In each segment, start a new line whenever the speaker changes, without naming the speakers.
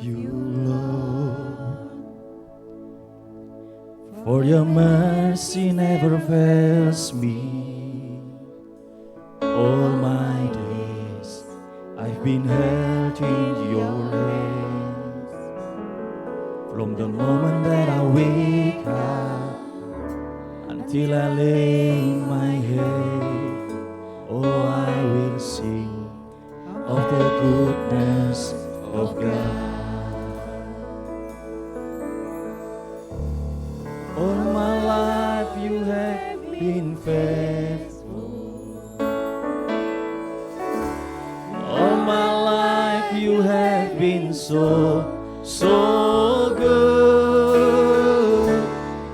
you, Lord, for your mercy never fails me. All my days I've been held in your hands. From the moment that I wake up until I lay my head, oh, I will sing of the goodness of God. All my life you have been faithful. All my life you have been so good.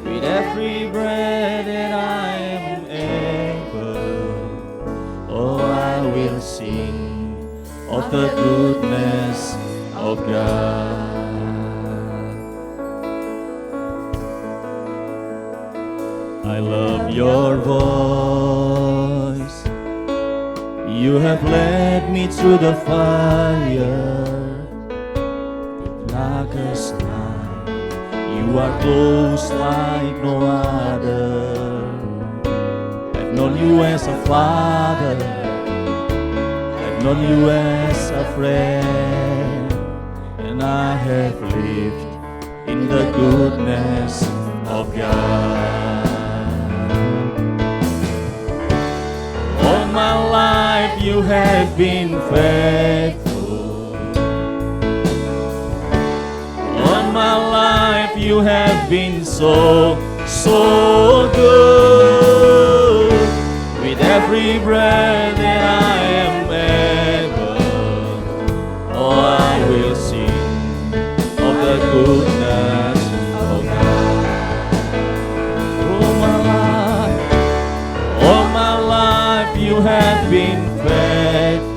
With every breath that I am able, oh, I will sing of the goodness of God. I love your voice. You have led me through the fire, darkest night. You are close like no other. I've known you as a father, I've known you as a friend, and I have lived in the goodness of God. All my life you have been faithful. All my life you have been so good. With every breath that I am able, oh, I will sing of the goodness of God. All my life you have been faithful.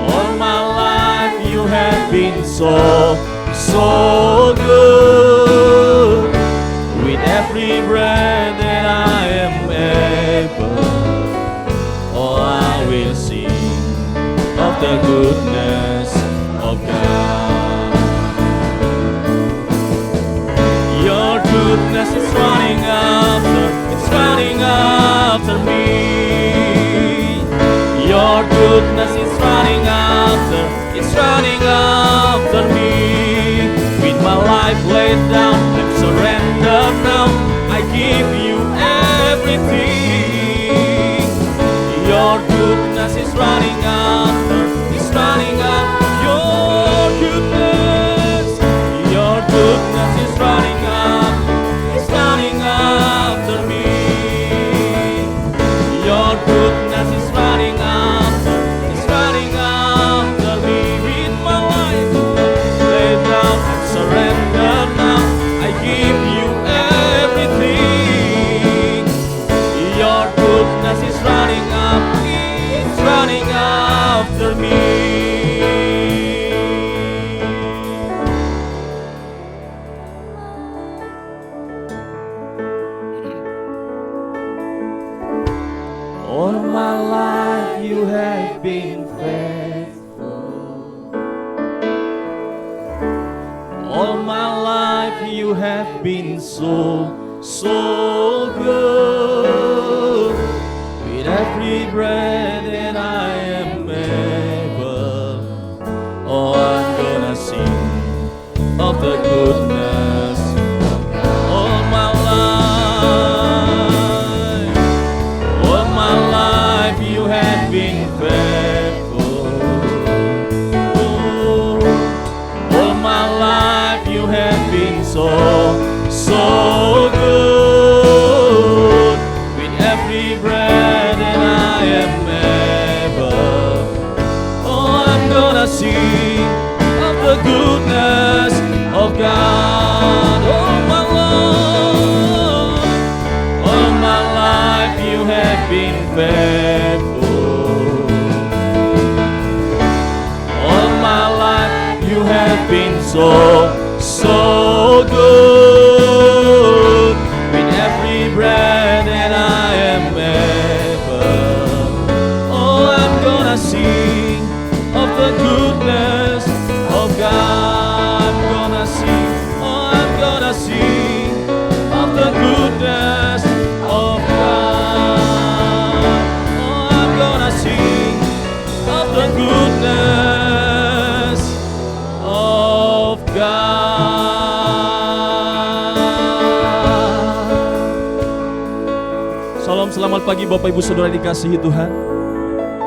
All my life you have been so good. With every breath that I am able, oh, I will sing of the goodness of God. Your goodness is running after me. Your goodness is running after me. With my life laid down and surrendered now, I give you everything. Your goodness is running after. Your goodness. Your goodness is running after me. Your goodness is running after me. With my life laid down and surrendered now, I give you everything. Your goodness is running after me. All my life you have been faithful. All my life you have been so good. With every breath that I am able, oh, I'm gonna sing of the goodness of God. All my life you have been faithful. All my life you have been so good. With every breath that I am able, oh, I'm gonna sing of the goodness of God. All my life you have been faithful. All my life you have been so good. With every breath that I am able, oh, I'm gonna sing of the good Selamat pagi Bapak Ibu Saudara dikasihi Tuhan.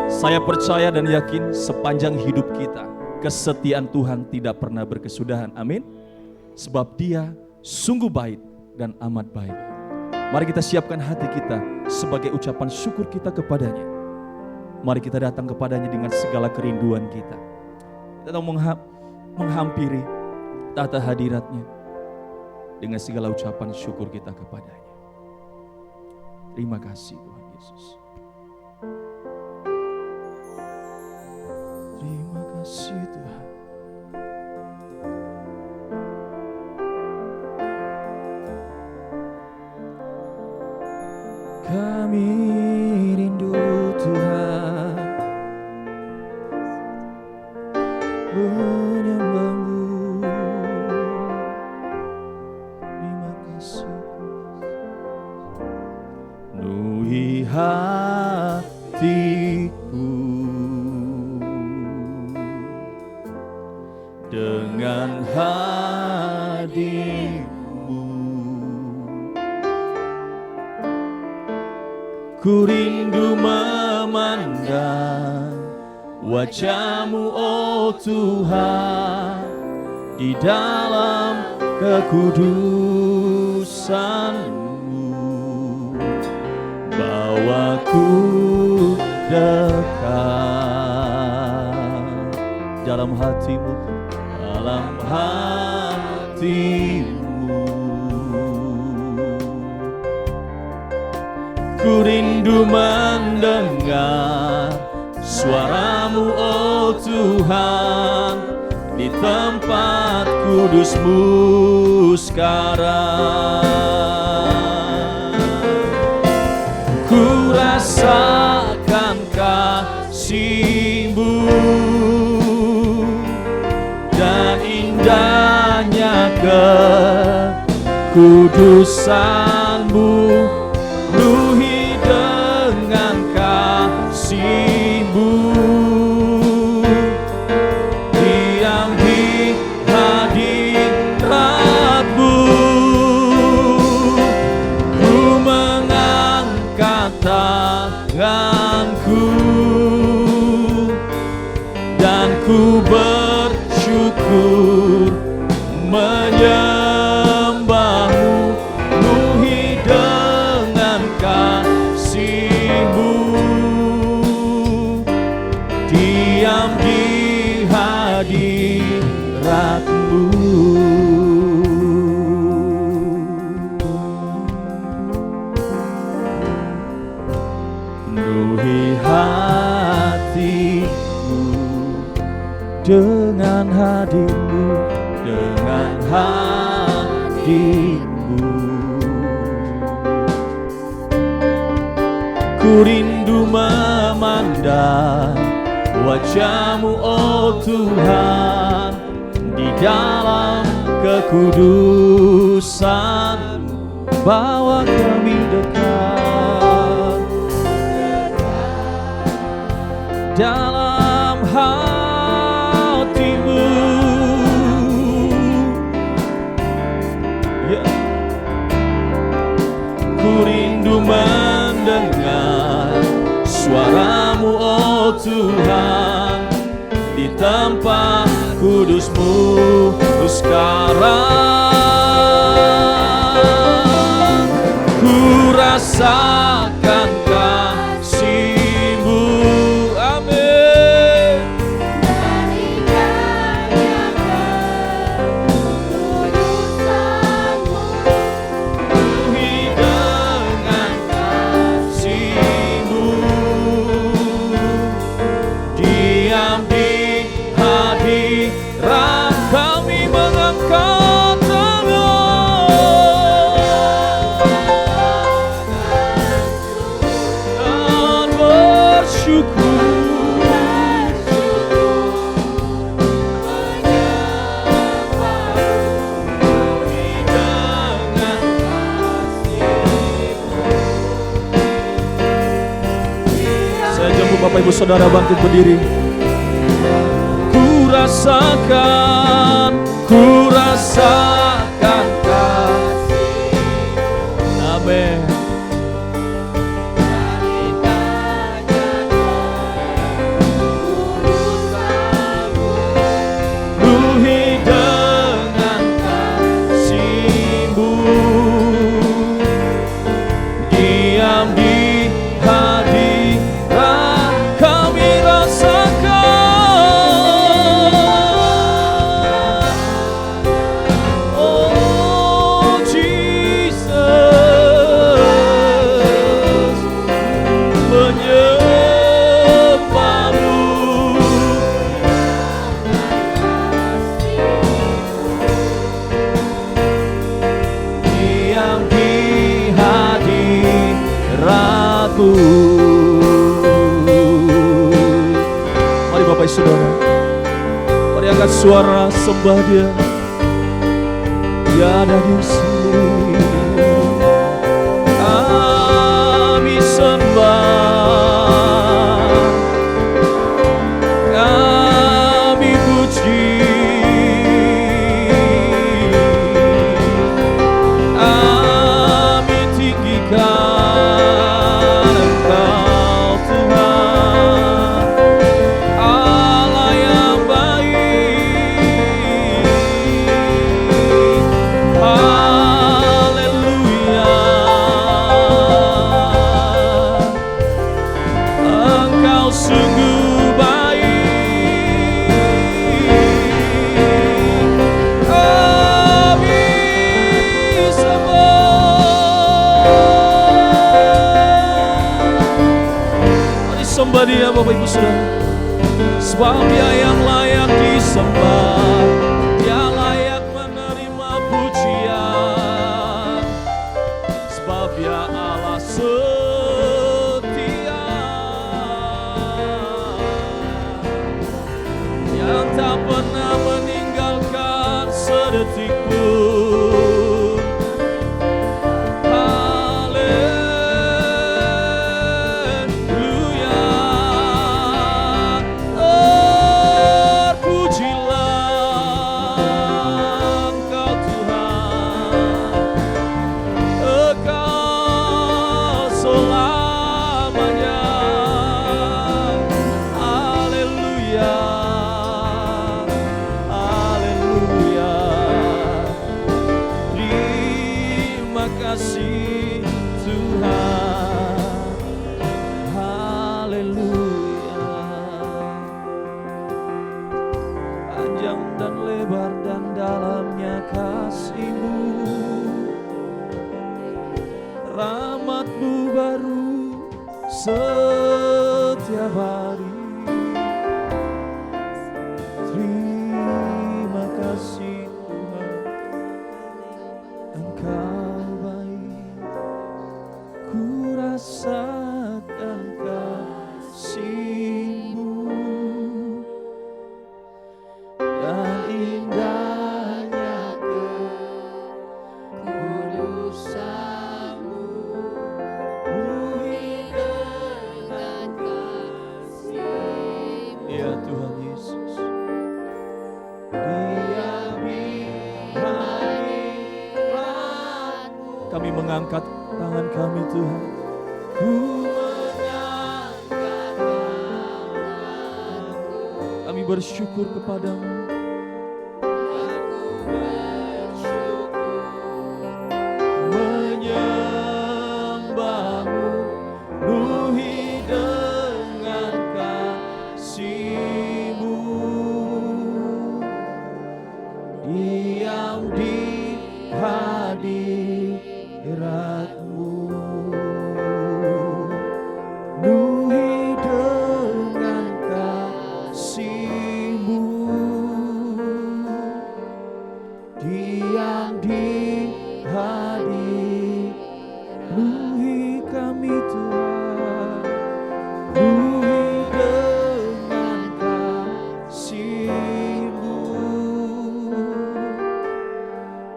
Saya percaya dan yakin sepanjang hidup kita, kesetiaan Tuhan tidak pernah berkesudahan. Amin. Sebab Dia sungguh baik dan amat baik. Mari kita siapkan hati kita sebagai ucapan syukur kita kepadanya. Mari kita datang kepadanya dengan segala kerinduan kita. Kita menghampiri tata hadiratnya dengan segala ucapan syukur kita kepadanya. Terima kasih Tuhan Yesus. Terima kasih Tuhan. Kami rindu Tuhan menyembah-Mu. Terima kasih. Penuhi hatiku dengan hadir-Mu. Ku rindu memandang wajah-Mu, oh Tuhan, di dalam kekudusan-Mu. Bawaku dekat dalam hati-Mu, dalam hati-Mu. Ku rindu mendengar suara-Mu, oh Tuhan, di tempat kudus-Mu sekarang. Ku rasakan kasih-Mu dan indahnya kekudusan-Mu. Penuhi dengan kasih-Mu, diam di hadirat-Mu. Ku mengangkat tanganku dan ku bersyukur menyembah-Mu. Penuhi dengan kasih-Mu, diam di hadirat-Mu. Penuhi hatiku dengan hadir-Mu, dengan hadir-Mu. Ku rindu memandang wajah-Mu, oh Tuhan, di dalam kekudusan. Bawa kami dekat dalam hati-Mu. Yeah. Ku rindu mendengar suara-Mu, oh Tuhan, di tempat kudus-Mu sekarang. Ku rasakan kasih-Mu, amin. Penuhi dengan kasih-Mu, diam di hadirat. Kami mengangkat tangan dan bersyukur. Saya jemput Bapak Ibu Saudara bangkit berdiri. Ku rasakan kasih. Amin. Bapak Saudara. Mari angkat suara sembah Dia. Dia ada di sini. Kami sembah, kami puji, kami tinggikan Engkau Tuhan, Allah yang baik. Haleluya, Engkau sungguh baik. Kami sembah. Mari sembah Dia Bapak Ibu Saudara. Sebab Dia yang layak disembah, Dia layak menerima pujian. Sebab Dia Allah setia, yang tak pernah meninggalkan sedetik pun. Haleluya, terpujilah Engkau Tuhan, Engkau selamanya. Haleluya, haleluya. Terima kasih Tuhan. Haleluya. Panjang dan lebar dan dalamnya kasih-Mu, rahmat-Mu baru setiap hari. Terima kasih Tuhan, Engkau baik. Ku rasakan kasih-Mu dan indahnya kekudusan-Mu. Penuhi dengan kasih-Mu. Ya Tuhan Yesus, diam di hadirat-Mu. Kami mengangkat tangan kami Tuhan. Ku mengangkat tanganku. Kami bersyukur kepadamu. Aku bersyukur menyembah-Mu, penuhi dengan kasih-Mu. Diam di hadirat-Mu, penuhi dengan kasih-Mu. Diam di hadirat, penuhi kami Tuhan, penuhi dengan kasih-Mu.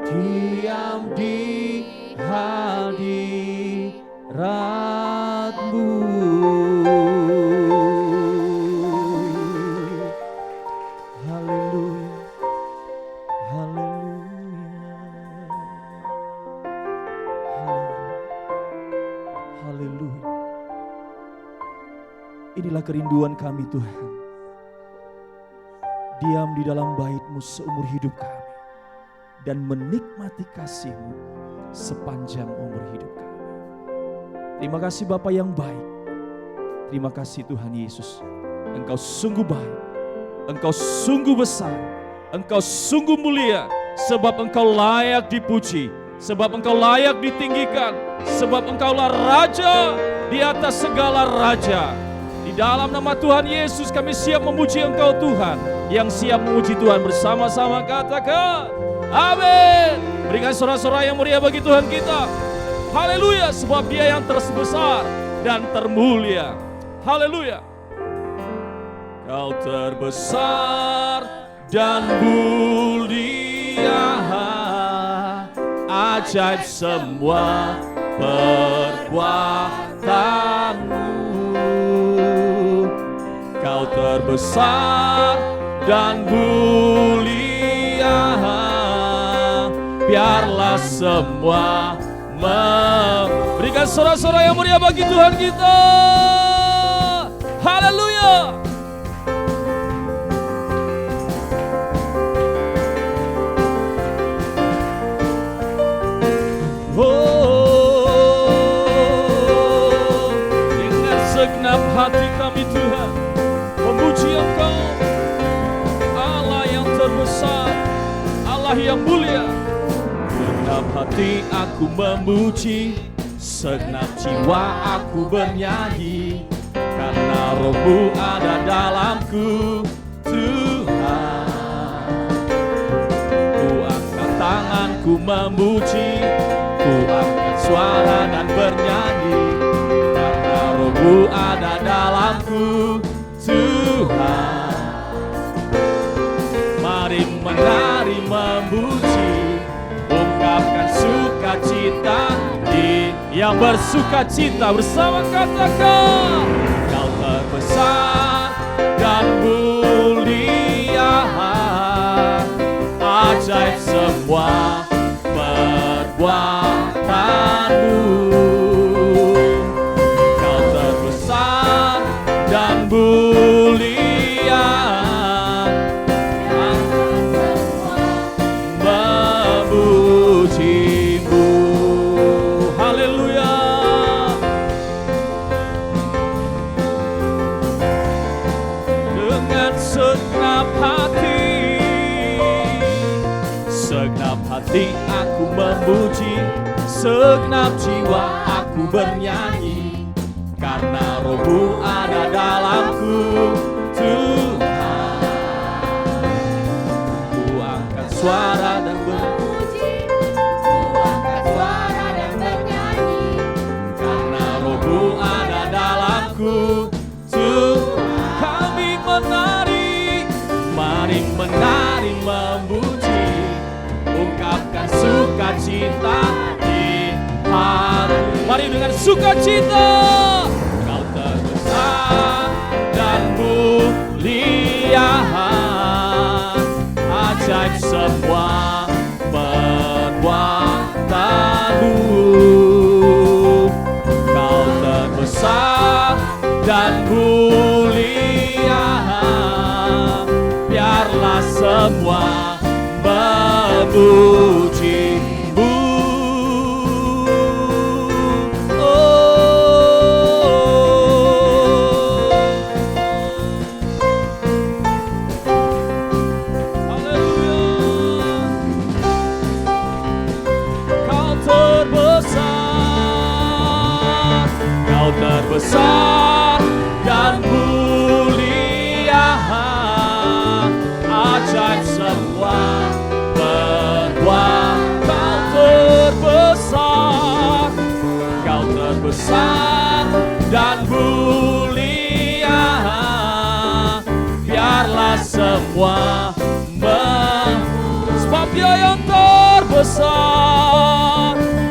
Diam di hadirat-Mu. Haleluya, haleluya, haleluya. Inilah kerinduan kami Tuhan, diam di dalam bait-Mu seumur hidup kami dan menikmati kasih-Mu sepanjang umur hidup kami. Terima kasih Bapa yang baik. Terima kasih Tuhan Yesus. Engkau sungguh baik, Engkau sungguh besar, Engkau sungguh mulia. Sebab Engkau layak dipuji, sebab Engkau layak ditinggikan, sebab Engkaulah Raja di atas segala raja. Di dalam nama Tuhan Yesus kami siap memuji Engkau Tuhan. Yang siap memuji Tuhan bersama-sama katakan amin. Berikan sorak-sorak yang meriah bagi Tuhan kita. Haleluya, sebab Dia yang terbesar dan termulia. Haleluya. Kau terbesar dan mulia, ajaib semua perbuatanmu. Kau terbesar dan mulia, biarlah semua memberikan sorak-sorai yang mulia bagi Tuhan kita. Haleluya. Oh, dengan segenap hati kami Tuhan memuji Engkau, Allah yang terbesar, Allah yang mulia. Segenap hati aku memuji, segenap jiwa aku bernyanyi, karena Roh-Mu ada dalamku, Tuhan. Ku angkat tanganku memuji, ku angkat suara dan bernyanyi, karena Roh-Mu ada dalamku, Tuhan. Mari menari memuji, ungkapkan sukacita di yang bersukacita bersama, katakan Kau terbesar dan mulia, ajaib semua perbuatanmu. Kau terbesar dan mulia, memujimu. Haleluya. Dengan segenap hati aku memuji, segenap jiwa aku bernyanyi, karena Roh-Mu ada dalamku, Tuhan. Ku angkat suara dan
memuji, ku angkat suara dan bernyanyi,
karena Roh-Mu ada dalamku, Tuhan. Kami menari, mari menari memuji, ungkapkan sukacita di hati. Mari dengan sukacita. Kau terbesar dan mulia, ajaib semua perbuatanmu. Kau terbesar dan mulia, biarlah semua memujimu. Oh, haleluya. Kau terbesar dan mulia, ajaib semua Kau terbesar dan mulia, biarlah semua sebab Dia yang terbesar.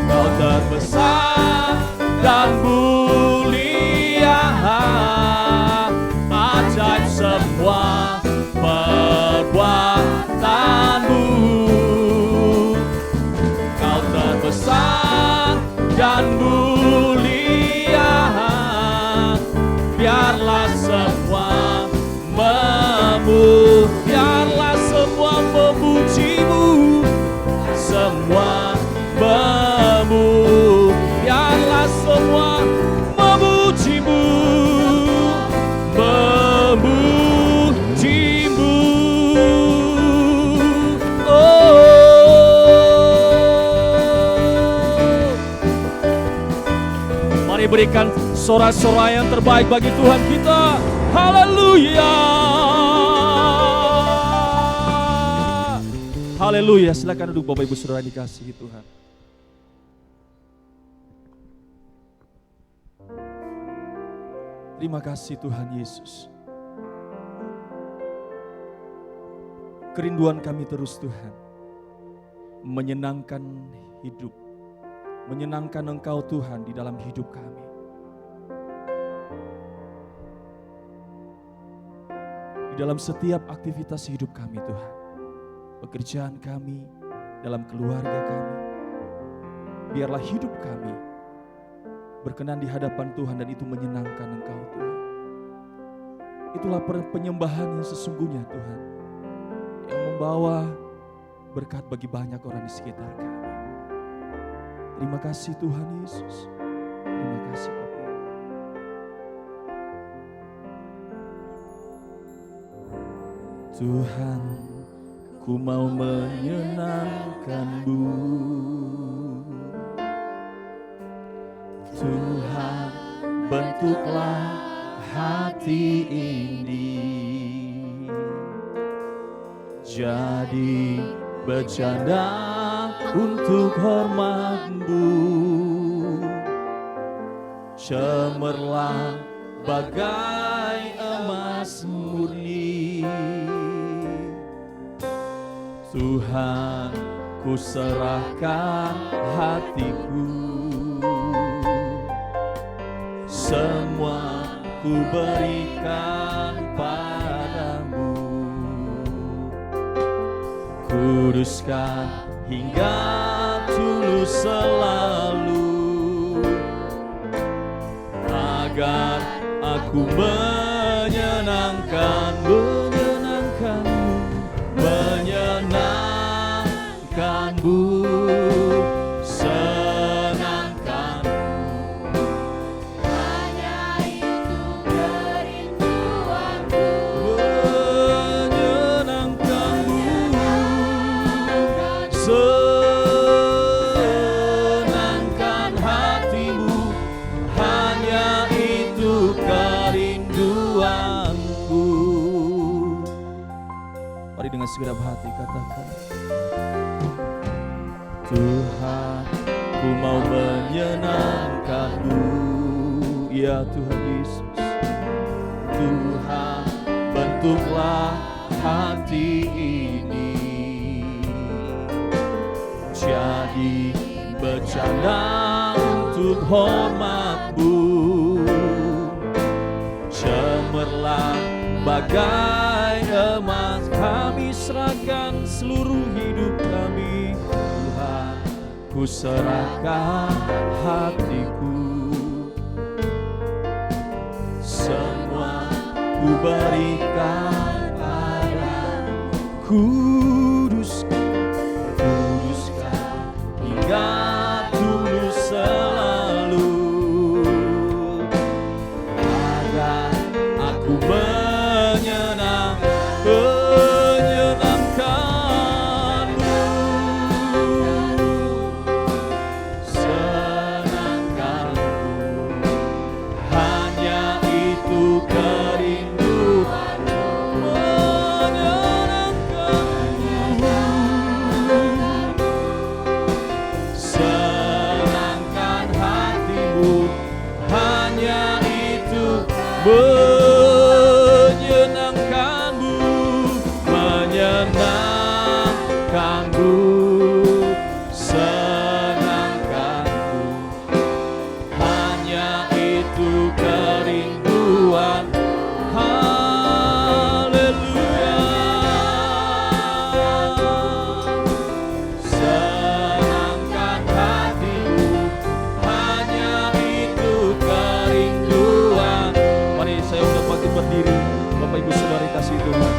Kau terbesar dan mulia, ajaib semua perbuatanmu. Kau terbesar dan mulia, biarlah semua biarlah semua memujimu, semua biarlah semua memujimu, memujimu. Mari berikan sorak-sorai yang terbaik bagi Tuhan kita. Haleluya. Haleluya. Silakan duduk Bapak Ibu Saudara dikasihi Tuhan. Terima kasih Tuhan Yesus. Kerinduan kami terus Tuhan, menyenangkan hidup, menyenangkan Engkau Tuhan di dalam hidup kami. Di dalam setiap aktivitas hidup kami Tuhan, pekerjaan kami, dalam keluarga kami, biarlah hidup kami berkenan di hadapan Tuhan dan itu menyenangkan Engkau Tuhan. Itulah penyembahan yang sesungguhnya Tuhan, yang membawa berkat bagi banyak orang di sekitar kami. Terima kasih Tuhan Yesus. Terima kasih Bapa. Tuhan, ku mau menyenangkan-Mu. Tuhan, bentuklah hati ini jadi bercanda untuk hormat-Mu. Cemerlang bagai emas murni. Tuhan, ku serahkan hatiku, semua ku berikan padamu. Kuduskan hingga tulus selalu, agar aku menyenangkan-Mu, senangkan-Mu.
Hanya itu kerinduanku,
menyenangkan-Mu, senangkan hati-Mu. Hanya itu kerinduanku. Mari dengan segenap hati katakan, Tuhan, ku mau menyenangkan-Mu. Ya Tuhan Yesus, Tuhan, bentuklah hati ini jadi bercanda untuk hormat-Mu. Cemerlang bagai emas, kami serahkan seluruh hidup kami. Ku serahkan hatiku, semua ku berikan padamu. Kuduskan hingga tulus selalu, agar aku menyenangkan-Mu. Menyenangkan-Mu, menyenangkan-Mu, senangkan-Mu. Hanya itu kerinduan. Haleluya. Senangkan hati-Mu, hanya itu kerinduan. Mari saya undang bangkit berdiri, Bapak Ibu Saudari kasih Tuhan.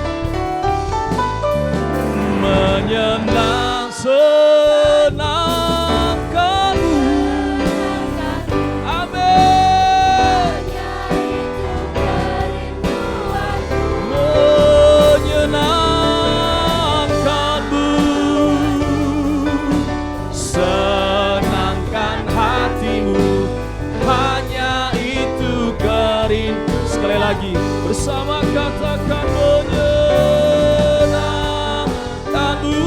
Senangkan-Mu, amin. Menyenangkan-Mu, senangkan hati-Mu, hanya itu kerinduan. Sekali lagi bersama katakan, menyenangkan-Mu,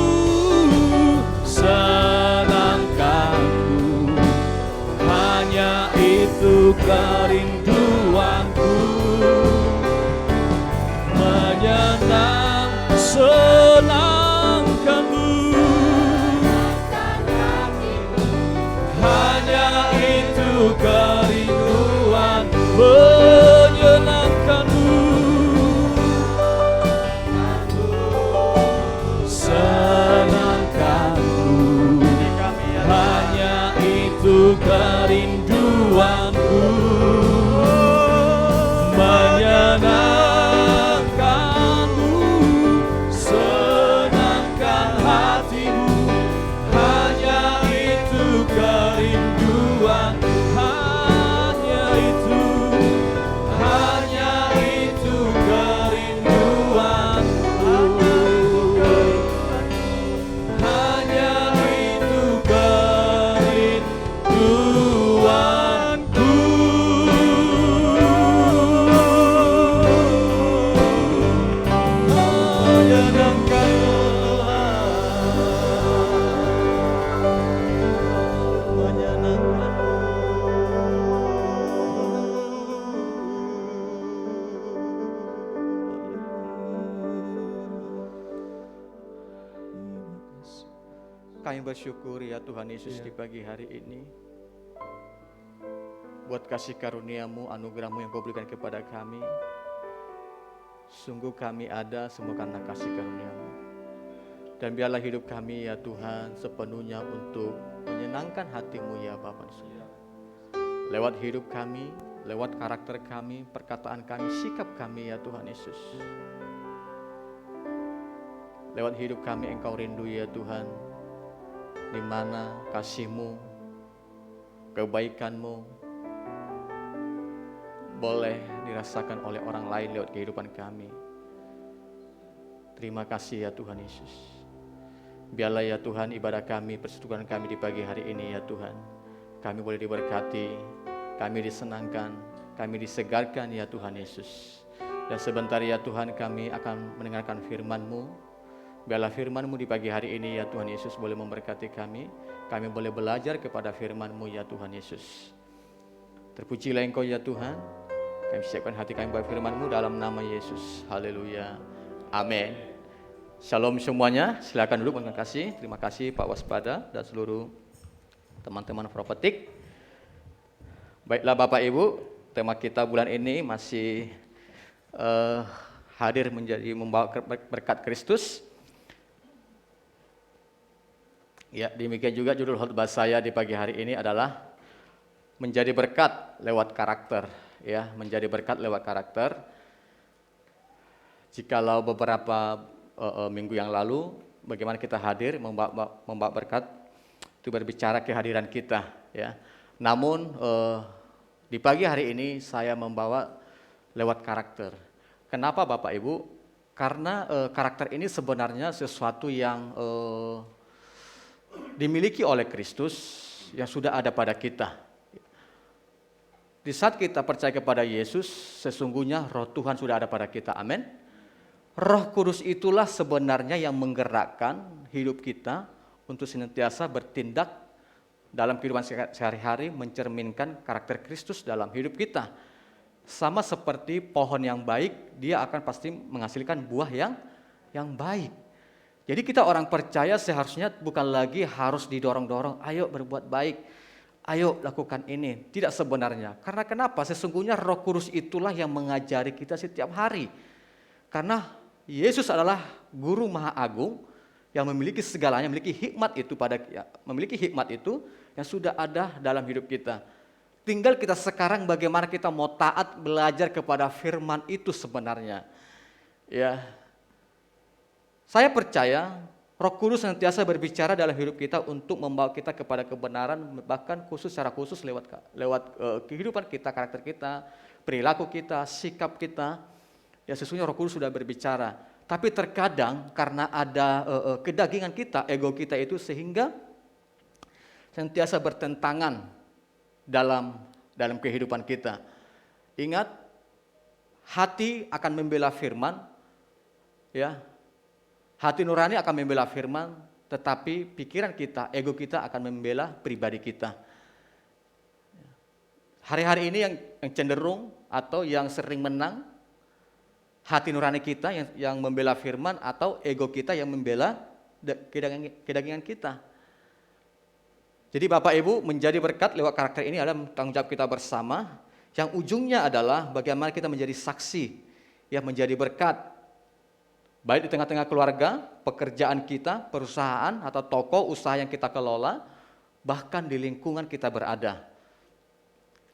Kami bersyukur ya Tuhan Yesus di pagi hari ini buat kasih karunia-Mu, anugerah-Mu yang Kau berikan kepada kami. Sungguh kami ada semua karena kasih karunia-Mu. Dan biarlah hidup kami ya Tuhan sepenuhnya untuk menyenangkan hati-Mu ya Bapa di surga. Lewat hidup kami, lewat karakter kami, perkataan kami, sikap kami ya Tuhan Yesus. Lewat hidup kami Engkau rindu ya Tuhan, di mana kasih-Mu, kebaikan-Mu boleh dirasakan oleh orang lain lewat kehidupan kami. Terima kasih ya Tuhan Yesus. Biarlah ya Tuhan ibadah kami, persekutuan kami di pagi hari ini ya Tuhan, kami boleh diberkati, kami disenangkan, kami disegarkan ya Tuhan Yesus. Dan sebentar ya Tuhan kami akan mendengarkan firman-Mu. Biarlah firman-Mu di pagi hari ini ya Tuhan Yesus boleh memberkati kami. Kami boleh belajar kepada firman-Mu ya Tuhan Yesus. Terpujilah Engkau ya Tuhan. Kami siapkan hati kami buat firman-Mu dalam nama Yesus. Haleluya. Amin. Shalom semuanya. Silakan duduk dengan kasih. Terima kasih Pak Waspada dan seluruh teman-teman Prophetic. Baiklah Bapak Ibu, tema kita bulan ini masih hadir menjadi membawa berkat Kristus. Ya, demikian juga judul khotbah saya di pagi hari ini adalah menjadi berkat lewat karakter. Ya, menjadi berkat lewat karakter. Jikalau beberapa minggu yang lalu, bagaimana kita hadir membawa berkat, itu berbicara kehadiran kita. Ya, namun di pagi hari ini saya membawa lewat karakter. Kenapa Bapak Ibu? Karena karakter ini sebenarnya sesuatu yang dimiliki oleh Kristus yang sudah ada pada kita. Di saat kita percaya kepada Yesus, sesungguhnya Roh Tuhan sudah ada pada kita. Amin. Roh Kudus itulah sebenarnya yang menggerakkan hidup kita untuk senantiasa bertindak dalam kehidupan sehari-hari, mencerminkan karakter Kristus dalam hidup kita. Sama seperti pohon yang baik, dia akan pasti menghasilkan buah yang baik. Jadi kita orang percaya seharusnya bukan lagi harus didorong-dorong, ayo berbuat baik, ayo lakukan ini. Tidak sebenarnya. Karena kenapa? Sesungguhnya Roh Kudus itulah yang mengajari kita setiap hari. Karena Yesus adalah Guru Maha Agung yang memiliki segalanya, memiliki hikmat itu yang sudah ada dalam hidup kita. Tinggal kita sekarang bagaimana kita mau taat belajar kepada firman itu sebenarnya. Ya. Saya percaya Roh Kudus senantiasa berbicara dalam hidup kita untuk membawa kita kepada kebenaran, bahkan secara khusus lewat kehidupan kita, karakter kita, perilaku kita, sikap kita. Ya sesungguhnya Roh Kudus sudah berbicara. Tapi terkadang karena ada kedagingan kita, ego kita itu sehingga senantiasa bertentangan dalam kehidupan kita. Ingat, hati akan membela firman, ya. Hati nurani akan membela firman, tetapi pikiran kita, ego kita akan membela pribadi kita. Hari-hari ini yang cenderung atau yang sering menang, hati nurani kita yang membela firman atau ego kita yang membela kedagingan kita. Jadi Bapak Ibu, menjadi berkat lewat karakter ini adalah tanggung jawab kita bersama, yang ujungnya adalah bagaimana kita menjadi saksi, ya menjadi berkat. Baik di tengah-tengah keluarga, pekerjaan kita, perusahaan atau toko usaha yang kita kelola, bahkan di lingkungan kita berada.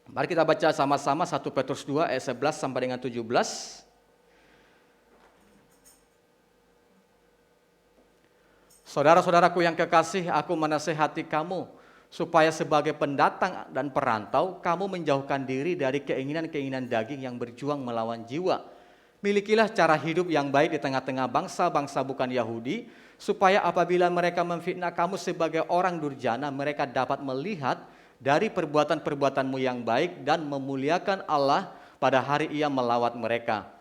Mari kita baca sama-sama 1 Petrus 2 ayat 11 sampai dengan 17. Saudara-saudaraku yang kekasih, aku menasihati kamu supaya sebagai pendatang dan perantau, kamu menjauhkan diri dari keinginan-keinginan daging yang berjuang melawan jiwa. Milikilah cara hidup yang baik di tengah-tengah bangsa-bangsa bukan Yahudi, supaya apabila mereka memfitnah kamu sebagai orang durjana, mereka dapat melihat dari perbuatan-perbuatanmu yang baik dan memuliakan Allah pada hari Ia melawat mereka.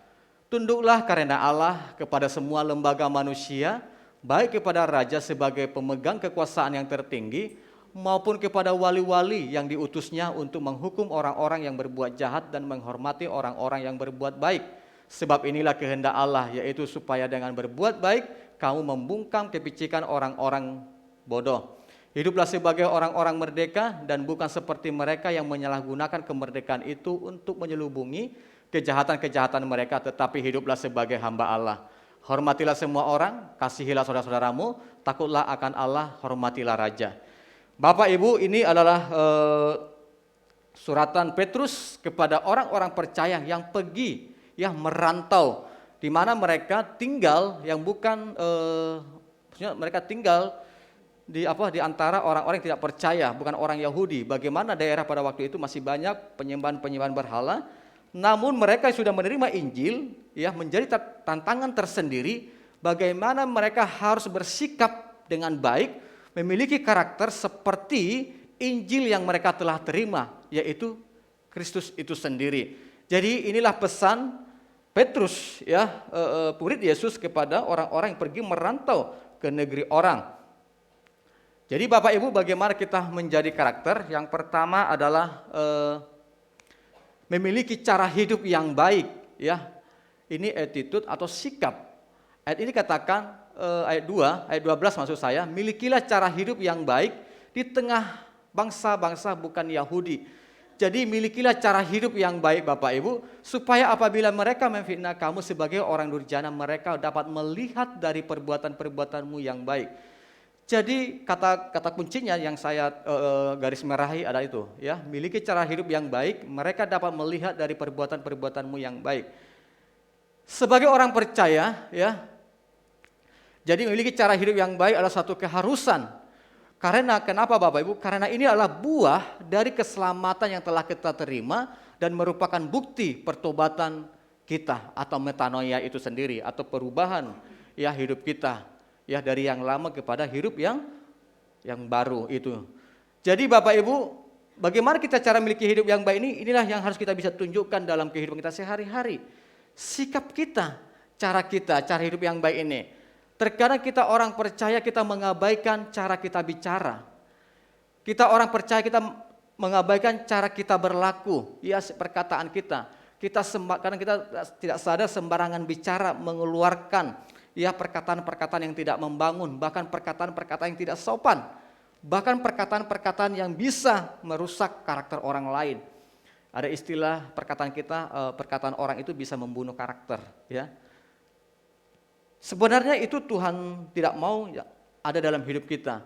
Tunduklah karena Allah kepada semua lembaga manusia, baik kepada raja sebagai pemegang kekuasaan yang tertinggi, maupun kepada wali-wali yang diutusnya untuk menghukum orang-orang yang berbuat jahat dan menghormati orang-orang yang berbuat baik. Sebab inilah kehendak Allah, yaitu supaya dengan berbuat baik, kamu membungkam kepicikan orang-orang bodoh. Hiduplah sebagai orang-orang merdeka dan bukan seperti mereka yang menyalahgunakan kemerdekaan itu untuk menyelubungi kejahatan-kejahatan mereka, tetapi hiduplah sebagai hamba Allah. Hormatilah semua orang, kasihilah saudara-saudaramu, takutlah akan Allah, hormatilah raja. Bapak Ibu, ini adalah suratan Petrus kepada orang-orang percaya yang pergi, yang merantau, di mana mereka tinggal yang bukan, maksudnya mereka tinggal di antara orang-orang yang tidak percaya, bukan orang Yahudi. Bagaimana daerah pada waktu itu masih banyak penyembahan-penyembahan berhala, namun mereka sudah menerima Injil, ya, menjadi tantangan tersendiri bagaimana mereka harus bersikap dengan baik, memiliki karakter seperti Injil yang mereka telah terima, yaitu Kristus itu sendiri. Jadi inilah pesan Petrus, ya, murid Yesus kepada orang-orang yang pergi merantau ke negeri orang. Jadi Bapak Ibu, bagaimana kita menjadi karakter? Yang pertama adalah memiliki cara hidup yang baik, ya. Ini attitude atau sikap. Ayat ini katakan, ayat 12 maksud saya, milikilah cara hidup yang baik di tengah bangsa-bangsa bukan Yahudi. Jadi milikilah cara hidup yang baik Bapak Ibu, supaya apabila mereka memfitnah kamu sebagai orang durjana, mereka dapat melihat dari perbuatan-perbuatanmu yang baik. Jadi kata kuncinya yang saya garis merahi ada itu, ya, miliki cara hidup yang baik, mereka dapat melihat dari perbuatan-perbuatanmu yang baik. Sebagai orang percaya, ya, jadi memiliki cara hidup yang baik adalah satu keharusan. Karena kenapa Bapak Ibu? Karena ini adalah buah dari keselamatan yang telah kita terima dan merupakan bukti pertobatan kita atau metanoia itu sendiri atau perubahan, ya, hidup kita. Ya, dari yang lama kepada hidup yang baru itu. Jadi Bapak Ibu, bagaimana kita cara memiliki hidup yang baik ini? Inilah yang harus kita bisa tunjukkan dalam kehidupan kita sehari-hari. Sikap kita, cara hidup yang baik ini. Terkadang kita orang percaya kita mengabaikan cara kita bicara. Kita orang percaya kita mengabaikan cara kita berlaku, ya, perkataan kita. Kadang kita tidak sadar sembarangan bicara, mengeluarkan, ya, perkataan-perkataan yang tidak membangun, bahkan perkataan-perkataan yang tidak sopan, bahkan perkataan-perkataan yang bisa merusak karakter orang lain. Ada istilah perkataan kita, perkataan orang itu bisa membunuh karakter, ya. Sebenarnya itu Tuhan tidak mau, ya, ada dalam hidup kita.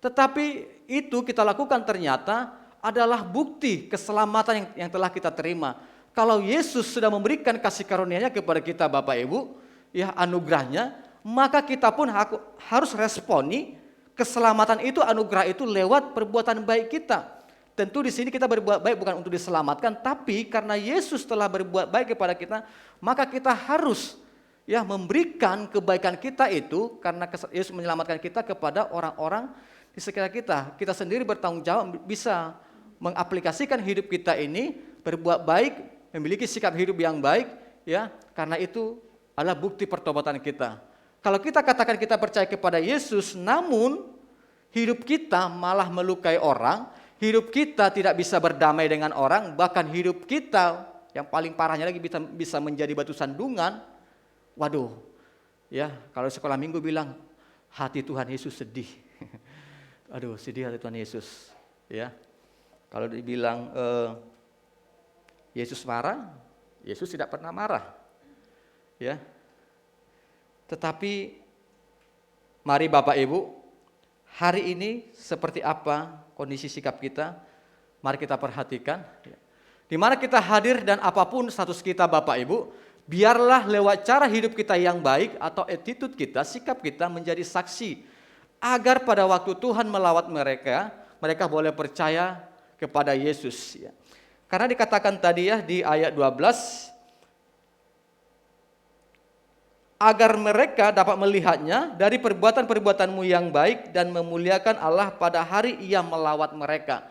Tetapi itu kita lakukan ternyata adalah bukti keselamatan yang telah kita terima. Kalau Yesus sudah memberikan kasih karunia-Nya kepada kita Bapak Ibu, ya, anugerahnya, maka kita pun harus responi keselamatan itu, anugerah itu lewat perbuatan baik kita. Tentu di sini kita berbuat baik bukan untuk diselamatkan, tapi karena Yesus telah berbuat baik kepada kita, maka kita harus, ya, memberikan kebaikan kita itu karena Yesus menyelamatkan kita kepada orang-orang di sekitar kita. Kita sendiri bertanggung jawab bisa mengaplikasikan hidup kita ini, berbuat baik, memiliki sikap hidup yang baik, ya, karena itu adalah bukti pertobatan kita. Kalau kita katakan kita percaya kepada Yesus, namun hidup kita malah melukai orang, hidup kita tidak bisa berdamai dengan orang, bahkan hidup kita yang paling parahnya lagi bisa menjadi batu sandungan. Waduh, ya, kalau sekolah minggu bilang hati Tuhan Yesus sedih. Aduh, sedih hati Tuhan Yesus, ya. Kalau dibilang Yesus marah, Yesus tidak pernah marah. Ya. Tetapi mari Bapak Ibu, hari ini seperti apa kondisi sikap kita? Mari kita perhatikan. Di mana kita hadir dan apapun status kita Bapak Ibu, biarlah lewat cara hidup kita yang baik atau attitude kita, sikap kita menjadi saksi. Agar pada waktu Tuhan melawat mereka, mereka boleh percaya kepada Yesus. Karena dikatakan tadi, ya, di ayat 12, agar mereka dapat melihatnya dari perbuatan-perbuatanmu yang baik dan memuliakan Allah pada hari Ia melawat mereka.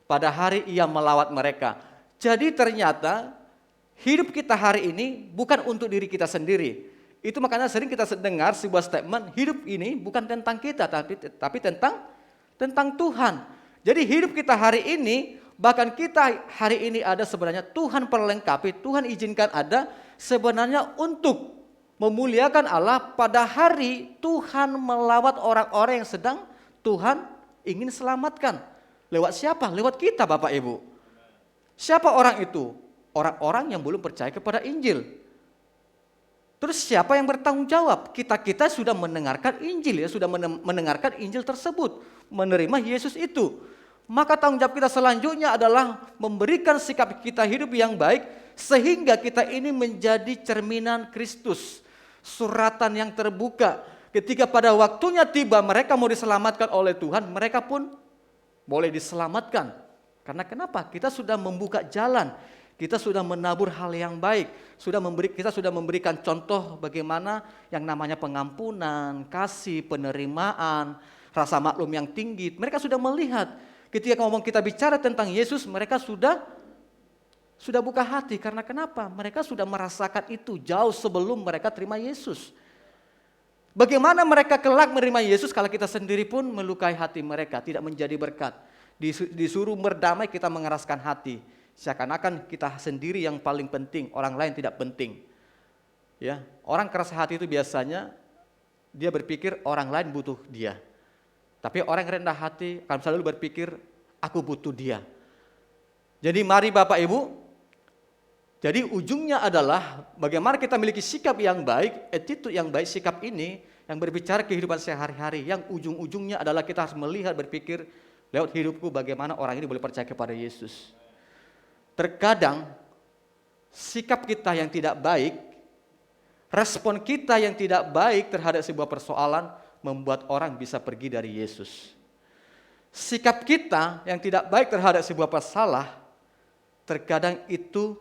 Pada hari Ia melawat mereka. Jadi ternyata hidup kita hari ini bukan untuk diri kita sendiri. Itu makanya sering kita dengar sebuah statement, hidup ini bukan tentang kita, tapi tentang Tuhan. Jadi hidup kita hari ini, bahkan kita hari ini ada sebenarnya Tuhan perlengkapi, Tuhan izinkan ada sebenarnya untuk memuliakan Allah. Pada hari Tuhan melawat orang-orang yang sedang Tuhan ingin selamatkan. Lewat siapa? Lewat kita Bapak Ibu. Siapa orang itu? Orang-orang yang belum percaya kepada Injil. Terus siapa yang bertanggung jawab? Kita sudah mendengarkan Injil, ya, sudah mendengarkan Injil tersebut, menerima Yesus itu. Maka tanggung jawab kita selanjutnya adalah memberikan sikap kita hidup yang baik, sehingga kita ini menjadi cerminan Kristus. Suratan yang terbuka. Ketika pada waktunya tiba mereka mau diselamatkan oleh Tuhan, mereka pun boleh diselamatkan. Karena kenapa? Kita sudah membuka jalan. Kita sudah menabur hal yang baik, kita sudah memberikan contoh bagaimana yang namanya pengampunan, kasih, penerimaan, rasa maklum yang tinggi. Mereka sudah melihat, ketika kita bicara tentang Yesus, mereka sudah buka hati. Karena kenapa? Mereka sudah merasakan itu jauh sebelum mereka terima Yesus. Bagaimana mereka kelak menerima Yesus kalau kita sendiri pun melukai hati mereka, tidak menjadi berkat. Disuruh berdamai, kita mengeraskan hati. Seakan-akan kita sendiri yang paling penting, orang lain tidak penting. Ya, orang keras hati itu biasanya dia berpikir orang lain butuh dia. Tapi orang rendah hati akan selalu berpikir aku butuh dia. Jadi mari Bapak Ibu, jadi ujungnya adalah bagaimana kita memiliki sikap yang baik, attitude yang baik, sikap ini yang berbicara kehidupan sehari-hari, yang ujung-ujungnya adalah kita harus melihat, berpikir lewat hidupku bagaimana orang ini boleh percaya kepada Yesus. Terkadang sikap kita yang tidak baik, respon kita yang tidak baik terhadap sebuah persoalan membuat orang bisa pergi dari Yesus. Sikap kita yang tidak baik terhadap sebuah masalah, terkadang itu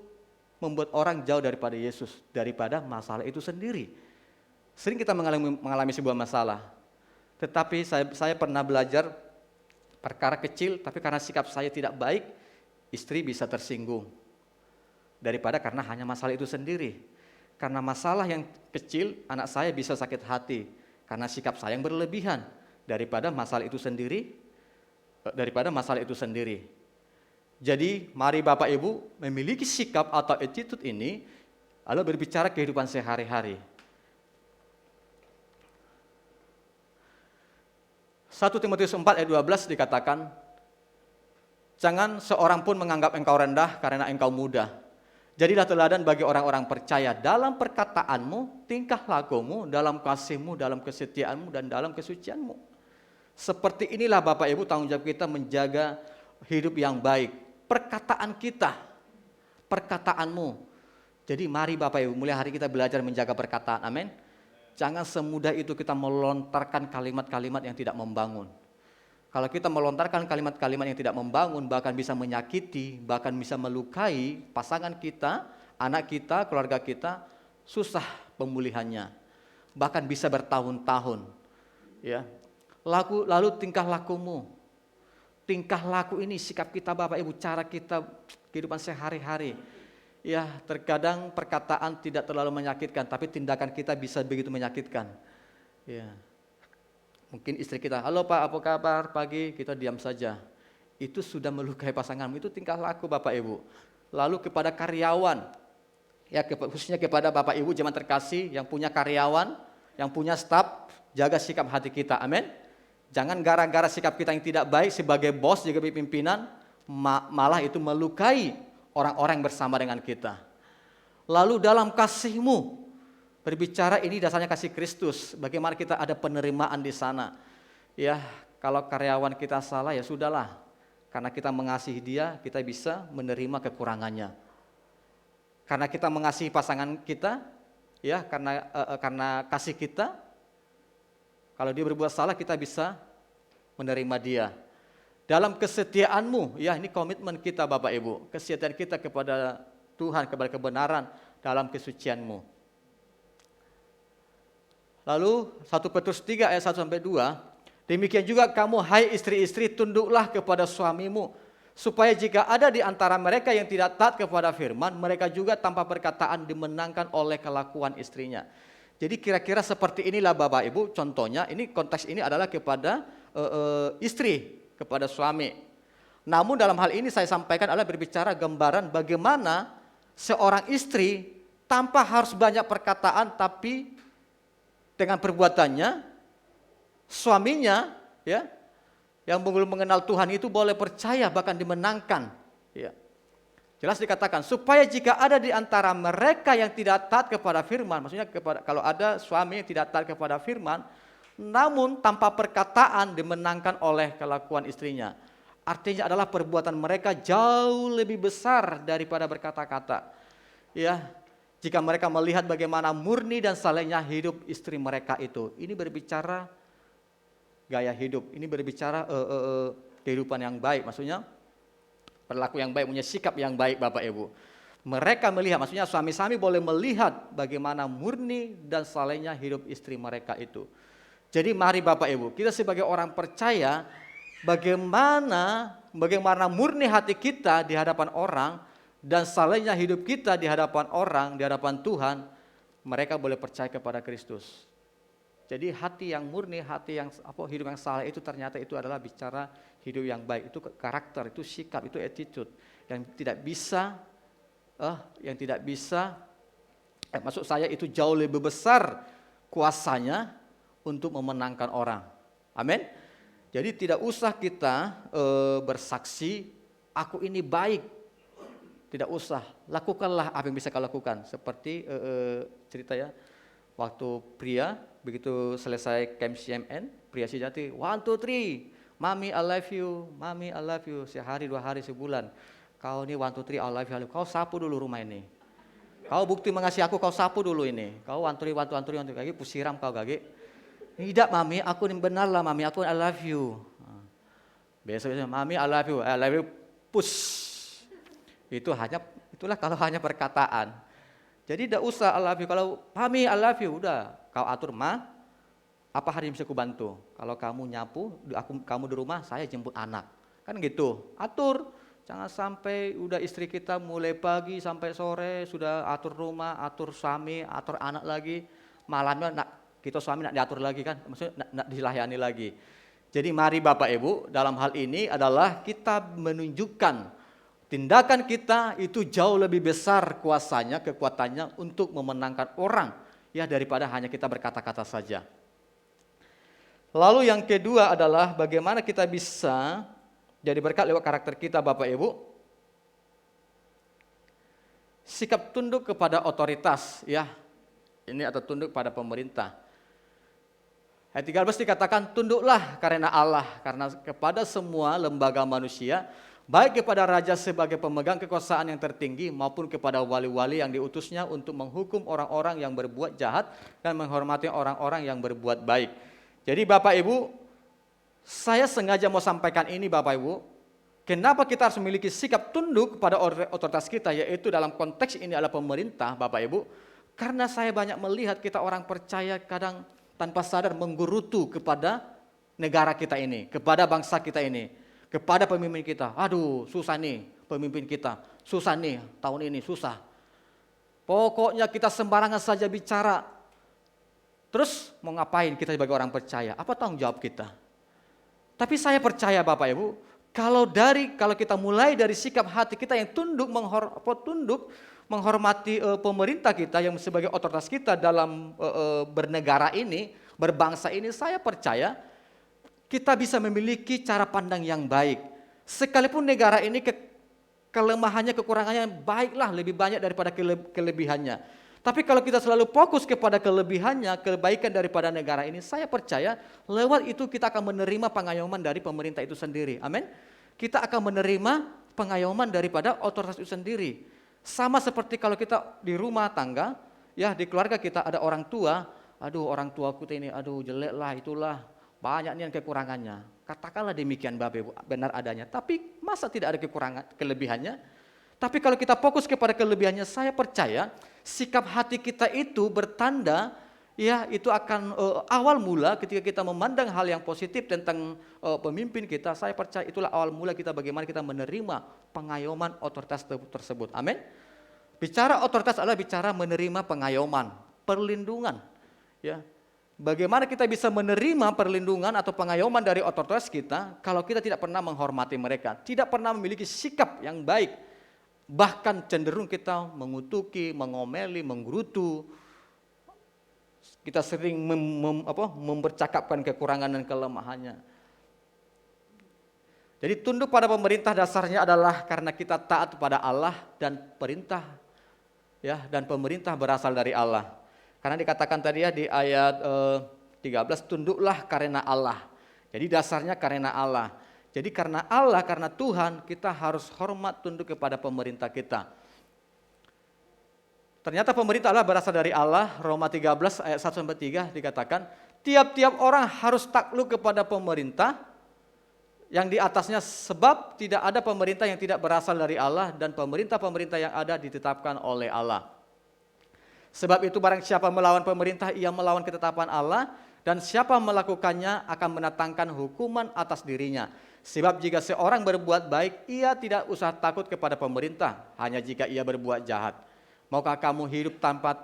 membuat orang jauh daripada Yesus, daripada masalah itu sendiri. Sering kita mengalami sebuah masalah, tetapi saya pernah belajar perkara kecil, tapi karena sikap saya tidak baik, istri bisa tersinggung daripada karena hanya masalah itu sendiri. Karena masalah yang kecil, anak saya bisa sakit hati karena sikap saya yang berlebihan daripada masalah itu sendiri. Jadi mari Bapak Ibu memiliki sikap atau attitude ini, lalu berbicara kehidupan sehari-hari. 1 Timotius 4 ayat 12 dikatakan, jangan seorang pun menganggap engkau rendah karena engkau muda. Jadilah teladan bagi orang-orang percaya dalam perkataanmu, tingkah lakumu, dalam kasihmu, dalam kesetiaanmu, dan dalam kesucianmu. Seperti inilah Bapak Ibu tanggung jawab kita menjaga hidup yang baik. Perkataan kita, perkataanmu. Jadi mari Bapak Ibu, mulai hari kita belajar menjaga perkataan, amin. Jangan semudah itu kita melontarkan kalimat-kalimat yang tidak membangun. Kalau kita melontarkan kalimat-kalimat yang tidak membangun, bahkan bisa menyakiti, bahkan bisa melukai pasangan kita, anak kita, keluarga kita, susah pemulihannya. Bahkan bisa bertahun-tahun. Ya. Lalu tingkah lakumu. Tingkah laku ini sikap kita Bapak Ibu, cara kita kehidupan sehari-hari. Ya, terkadang perkataan tidak terlalu menyakitkan, tapi tindakan kita bisa begitu menyakitkan. Ya. Mungkin istri kita, halo Pak, apa kabar? Pagi, kita diam saja. Itu sudah melukai pasanganmu, itu tingkah laku Bapak Ibu. Lalu kepada karyawan, ya khususnya kepada Bapak Ibu jemaat terkasih yang punya karyawan, yang punya staf, jaga sikap hati kita, amin. Jangan gara-gara sikap kita yang tidak baik sebagai bos, juga pimpinan, malah itu melukai orang-orang yang bersama dengan kita. Lalu dalam kasihmu, berbicara ini dasarnya kasih Kristus, bagaimana kita ada penerimaan di sana. Ya, kalau karyawan kita salah ya sudahlah. Karena kita mengasihi dia, kita bisa menerima kekurangannya. Karena kita mengasihi pasangan kita, ya karena kasih kita, kalau dia berbuat salah kita bisa menerima dia. Dalam kesetiaanmu, ya ini komitmen kita Bapak Ibu, kesetiaan kita kepada Tuhan, kepada kebenaran dalam kesucianmu. Lalu 1 Petrus 3 ayat 1-2, demikian juga kamu hai istri-istri tunduklah kepada suamimu supaya jika ada di antara mereka yang tidak taat kepada firman, mereka juga tanpa perkataan dimenangkan oleh kelakuan istrinya. Jadi kira-kira seperti inilah Bapak Ibu, contohnya ini konteks ini adalah kepada istri, kepada suami. Namun dalam hal ini saya sampaikan adalah berbicara gambaran bagaimana seorang istri tanpa harus banyak perkataan, tapi dengan perbuatannya, suaminya ya yang belum mengenal Tuhan itu boleh percaya bahkan dimenangkan. Ya. Jelas dikatakan supaya jika ada di antara mereka yang tidak taat kepada firman, maksudnya kalau ada suami yang tidak taat kepada firman, namun tanpa perkataan dimenangkan oleh kelakuan istrinya. Artinya adalah perbuatan mereka jauh lebih besar daripada berkata-kata. Ya, jika mereka melihat bagaimana murni dan salehnya hidup istri mereka itu, ini berbicara gaya hidup, ini berbicara kehidupan yang baik, maksudnya perilaku yang baik, punya sikap yang baik Bapak Ibu. Mereka melihat, maksudnya suami-suami boleh melihat bagaimana murni dan salehnya hidup istri mereka itu. Jadi mari Bapak Ibu, kita sebagai orang percaya, bagaimana murni hati kita di hadapan orang dan salehnya hidup kita di hadapan orang, di hadapan Tuhan, mereka boleh percaya kepada Kristus. Jadi hati yang murni, hati yang hidup yang saleh itu ternyata itu adalah bicara hidup yang baik, itu karakter, itu sikap, itu attitude yang tidak bisa maksud saya itu jauh lebih besar kuasanya untuk memenangkan orang. Amin. Jadi tidak usah kita bersaksi, aku ini baik. Tidak usah, lakukanlah apa yang bisa kau lakukan. Seperti cerita ya, waktu pria begitu selesai camp CMN, pria sejati, 1, 2, 3, Mami I love you, Mami I love you, sehari, 2 hari, sebulan. Kau ini 1, 2, 3, I love you, kau sapu dulu rumah ini. Kau bukti mengasihi aku, kau sapu dulu ini. Kau 1, 2, 3, kaki, pusiram kau kaki. Tidak Mami, aku ini benar lah Mami, aku I love you. Besok-besok, Mami I love you, push. Itulah kalau hanya perkataan. Jadi tidak usah I love you, kalau Mami I love you, udah kau atur apa hari yang bisa ku bantu. Kalau kamu nyapu, kamu di rumah, saya jemput anak. Kan gitu, atur. Jangan sampai udah istri kita mulai pagi sampai sore, sudah atur rumah, atur suami, atur anak lagi. Malamnya kita suami nak diatur lagi kan, maksudnya nak dilayani lagi. Jadi mari Bapak Ibu, dalam hal ini adalah kita menunjukkan tindakan kita itu jauh lebih besar kuasanya, kekuatannya untuk memenangkan orang ya daripada hanya kita berkata-kata saja. Lalu yang kedua adalah bagaimana kita bisa jadi berkat lewat karakter kita Bapak Ibu. Sikap tunduk kepada otoritas ya. Ini atau tunduk pada pemerintah. Ayat 13 dikatakan tunduklah karena Allah, karena kepada semua lembaga manusia, baik kepada raja sebagai pemegang kekuasaan yang tertinggi maupun kepada wali-wali yang diutusnya untuk menghukum orang-orang yang berbuat jahat dan menghormati orang-orang yang berbuat baik. Jadi Bapak Ibu, saya sengaja mau sampaikan ini Bapak Ibu, kenapa kita harus memiliki sikap tunduk kepada otoritas kita, yaitu dalam konteks ini adalah pemerintah Bapak Ibu, karena saya banyak melihat kita orang percaya kadang tanpa sadar menggerutu kepada negara kita ini, kepada bangsa kita ini, kepada pemimpin kita. Aduh, susah nih pemimpin kita, susah nih tahun ini, susah. Pokoknya kita sembarangan saja bicara. Terus mau ngapain kita sebagai orang percaya? Apa tanggung jawab kita? Tapi saya percaya Bapak Ibu, kalau kita mulai dari sikap hati kita yang tunduk menghormati pemerintah kita yang sebagai otoritas kita dalam bernegara ini, berbangsa ini, saya percaya kita bisa memiliki cara pandang yang baik. Sekalipun negara ini kelemahannya, kekurangannya baiklah lebih banyak daripada kelebihannya. Tapi kalau kita selalu fokus kepada kelebihannya, kebaikan daripada negara ini, saya percaya lewat itu kita akan menerima pengayoman dari pemerintah itu sendiri. Amin. Kita akan menerima pengayoman daripada otoritas itu sendiri. Sama seperti kalau kita di rumah tangga, ya di keluarga kita ada orang tua, aduh orang tuaku ini, aduh jelek lah, itulah, banyak nih yang kekurangannya. Katakanlah demikian Bapak Ibu, benar adanya. Tapi masa tidak ada kelebihannya? Tapi kalau kita fokus kepada kelebihannya, saya percaya sikap hati kita itu bertanda ya itu akan awal mula ketika kita memandang hal yang positif tentang pemimpin kita. Saya percaya itulah awal mula kita bagaimana kita menerima pengayoman otoritas tersebut. Amin. Bicara otoritas adalah bicara menerima pengayoman, perlindungan. Ya, bagaimana kita bisa menerima perlindungan atau pengayoman dari otoritas kita kalau kita tidak pernah menghormati mereka, tidak pernah memiliki sikap yang baik, bahkan cenderung kita mengutuki, mengomeli, menggerutu. Kita sering mempercakapkan kekurangan dan kelemahannya. Jadi tunduk pada pemerintah dasarnya adalah karena kita taat kepada Allah dan perintah, ya, dan pemerintah berasal dari Allah. Karena dikatakan tadi ya di ayat 13, tunduklah karena Allah. Jadi dasarnya karena Allah. Jadi karena Allah, karena Tuhan, kita harus hormat tunduk kepada pemerintah kita. Ternyata pemerintah Allah berasal dari Allah. Roma 13 ayat 1-3 dikatakan, tiap-tiap orang harus takluk kepada pemerintah yang di atasnya, sebab tidak ada pemerintah yang tidak berasal dari Allah, dan pemerintah-pemerintah yang ada ditetapkan oleh Allah. Sebab itu barang siapa melawan pemerintah, ia melawan ketetapan Allah, dan siapa melakukannya akan mendatangkan hukuman atas dirinya. Sebab jika seorang berbuat baik, ia tidak usah takut kepada pemerintah, hanya jika ia berbuat jahat. Maukah kamu hidup tanpa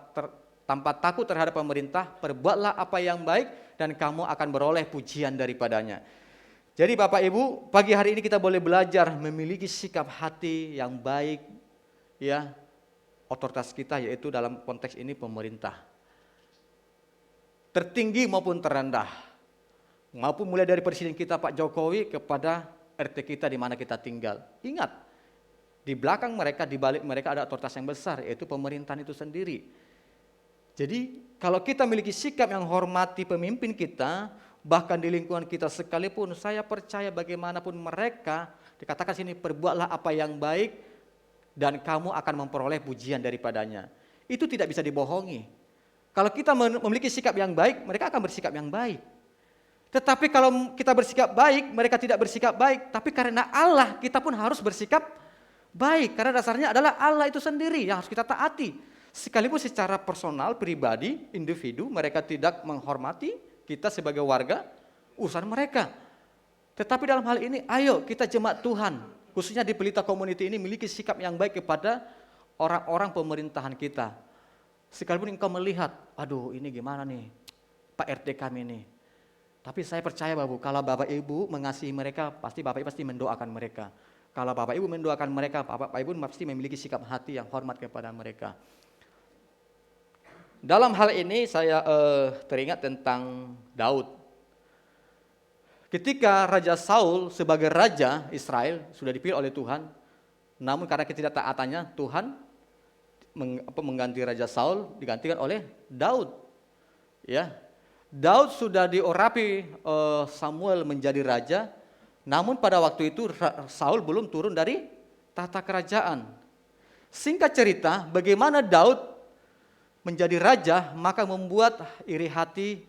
takut terhadap pemerintah? Perbuatlah apa yang baik dan kamu akan beroleh pujian daripadanya. Jadi Bapak Ibu, pagi hari ini kita boleh belajar memiliki sikap hati yang baik, ya, otoritas kita, yaitu dalam konteks ini pemerintah. Tertinggi maupun terendah, maupun mulai dari presiden kita Pak Jokowi kepada RT kita di mana kita tinggal. Ingat, di belakang mereka, di balik mereka ada otoritas yang besar, yaitu pemerintahan itu sendiri. Jadi kalau kita memiliki sikap yang hormati pemimpin kita, bahkan di lingkungan kita sekalipun, saya percaya bagaimanapun mereka, dikatakan sini, perbuatlah apa yang baik dan kamu akan memperoleh pujian daripadanya. Itu tidak bisa dibohongi. Kalau kita memiliki sikap yang baik, mereka akan bersikap yang baik. Tetapi kalau kita bersikap baik, mereka tidak bersikap baik. Tapi karena Allah, kita pun harus bersikap baik, karena dasarnya adalah Allah itu sendiri yang harus kita taati. Sekalipun secara personal, pribadi, individu, mereka tidak menghormati kita sebagai warga, urusan mereka. Tetapi dalam hal ini, ayo kita jemaat Tuhan, khususnya di Pelita Community ini, miliki sikap yang baik kepada orang-orang pemerintahan kita. Sekalipun engkau melihat, aduh ini gimana nih, Pak RT kami nih. Tapi saya percaya Bapak, kalau Bapak Ibu mengasihi mereka, pasti Bapak Ibu pasti mendoakan mereka. Kalau Bapak Ibu mendoakan mereka, Bapak Ibu pasti memiliki sikap hati yang hormat kepada mereka. Dalam hal ini saya teringat tentang Daud. Ketika Raja Saul sebagai Raja Israel sudah dipilih oleh Tuhan, namun karena ketidaktaatannya Tuhan mengganti Raja Saul, digantikan oleh Daud. Ya, Daud sudah diurapi Samuel menjadi raja. Namun pada waktu itu Saul belum turun dari tahta kerajaan. Singkat cerita, bagaimana Daud menjadi raja, maka membuat iri hati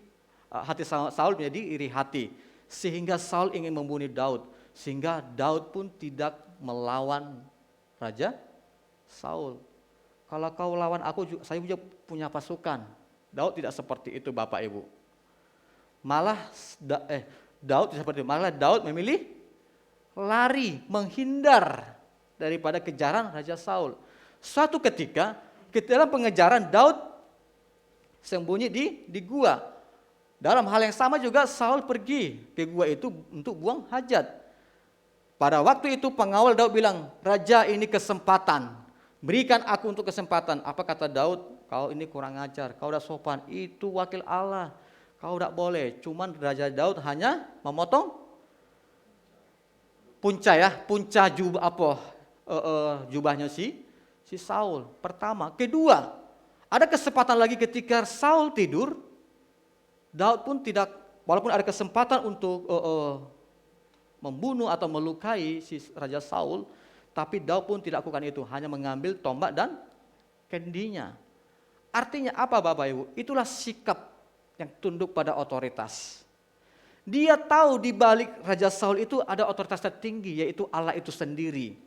Saul menjadi iri hati. Sehingga Saul ingin membunuh Daud. Sehingga Daud pun tidak melawan Raja Saul. Kalau kau lawan aku, saya juga punya pasukan. Daud tidak seperti itu Bapak Ibu. Malah Daud memilih lari, menghindar daripada kejaran Raja Saul. Suatu ketika dalam pengejaran Daud sembunyi di gua. Dalam hal yang sama juga Saul pergi ke gua itu untuk buang hajat. Pada waktu itu pengawal Daud bilang, "Raja, ini kesempatan. Berikan aku untuk kesempatan." Apa kata Daud? "Kau ini kurang ajar, kau udah sopan. Itu wakil Allah. Kau tidak boleh." Cuman Raja Daud hanya memotong punca jubahnya si Saul. Pertama, kedua, ada kesempatan lagi ketika Saul tidur, Daud pun tidak, walaupun ada kesempatan untuk membunuh atau melukai si Raja Saul, tapi Daud pun tidak lakukan itu, hanya mengambil tombak dan kendinya. Artinya apa Bapak Ibu? Itulah sikap yang tunduk pada otoritas. Dia tahu di balik Raja Saul itu ada otoritas tertinggi, yaitu Allah itu sendiri.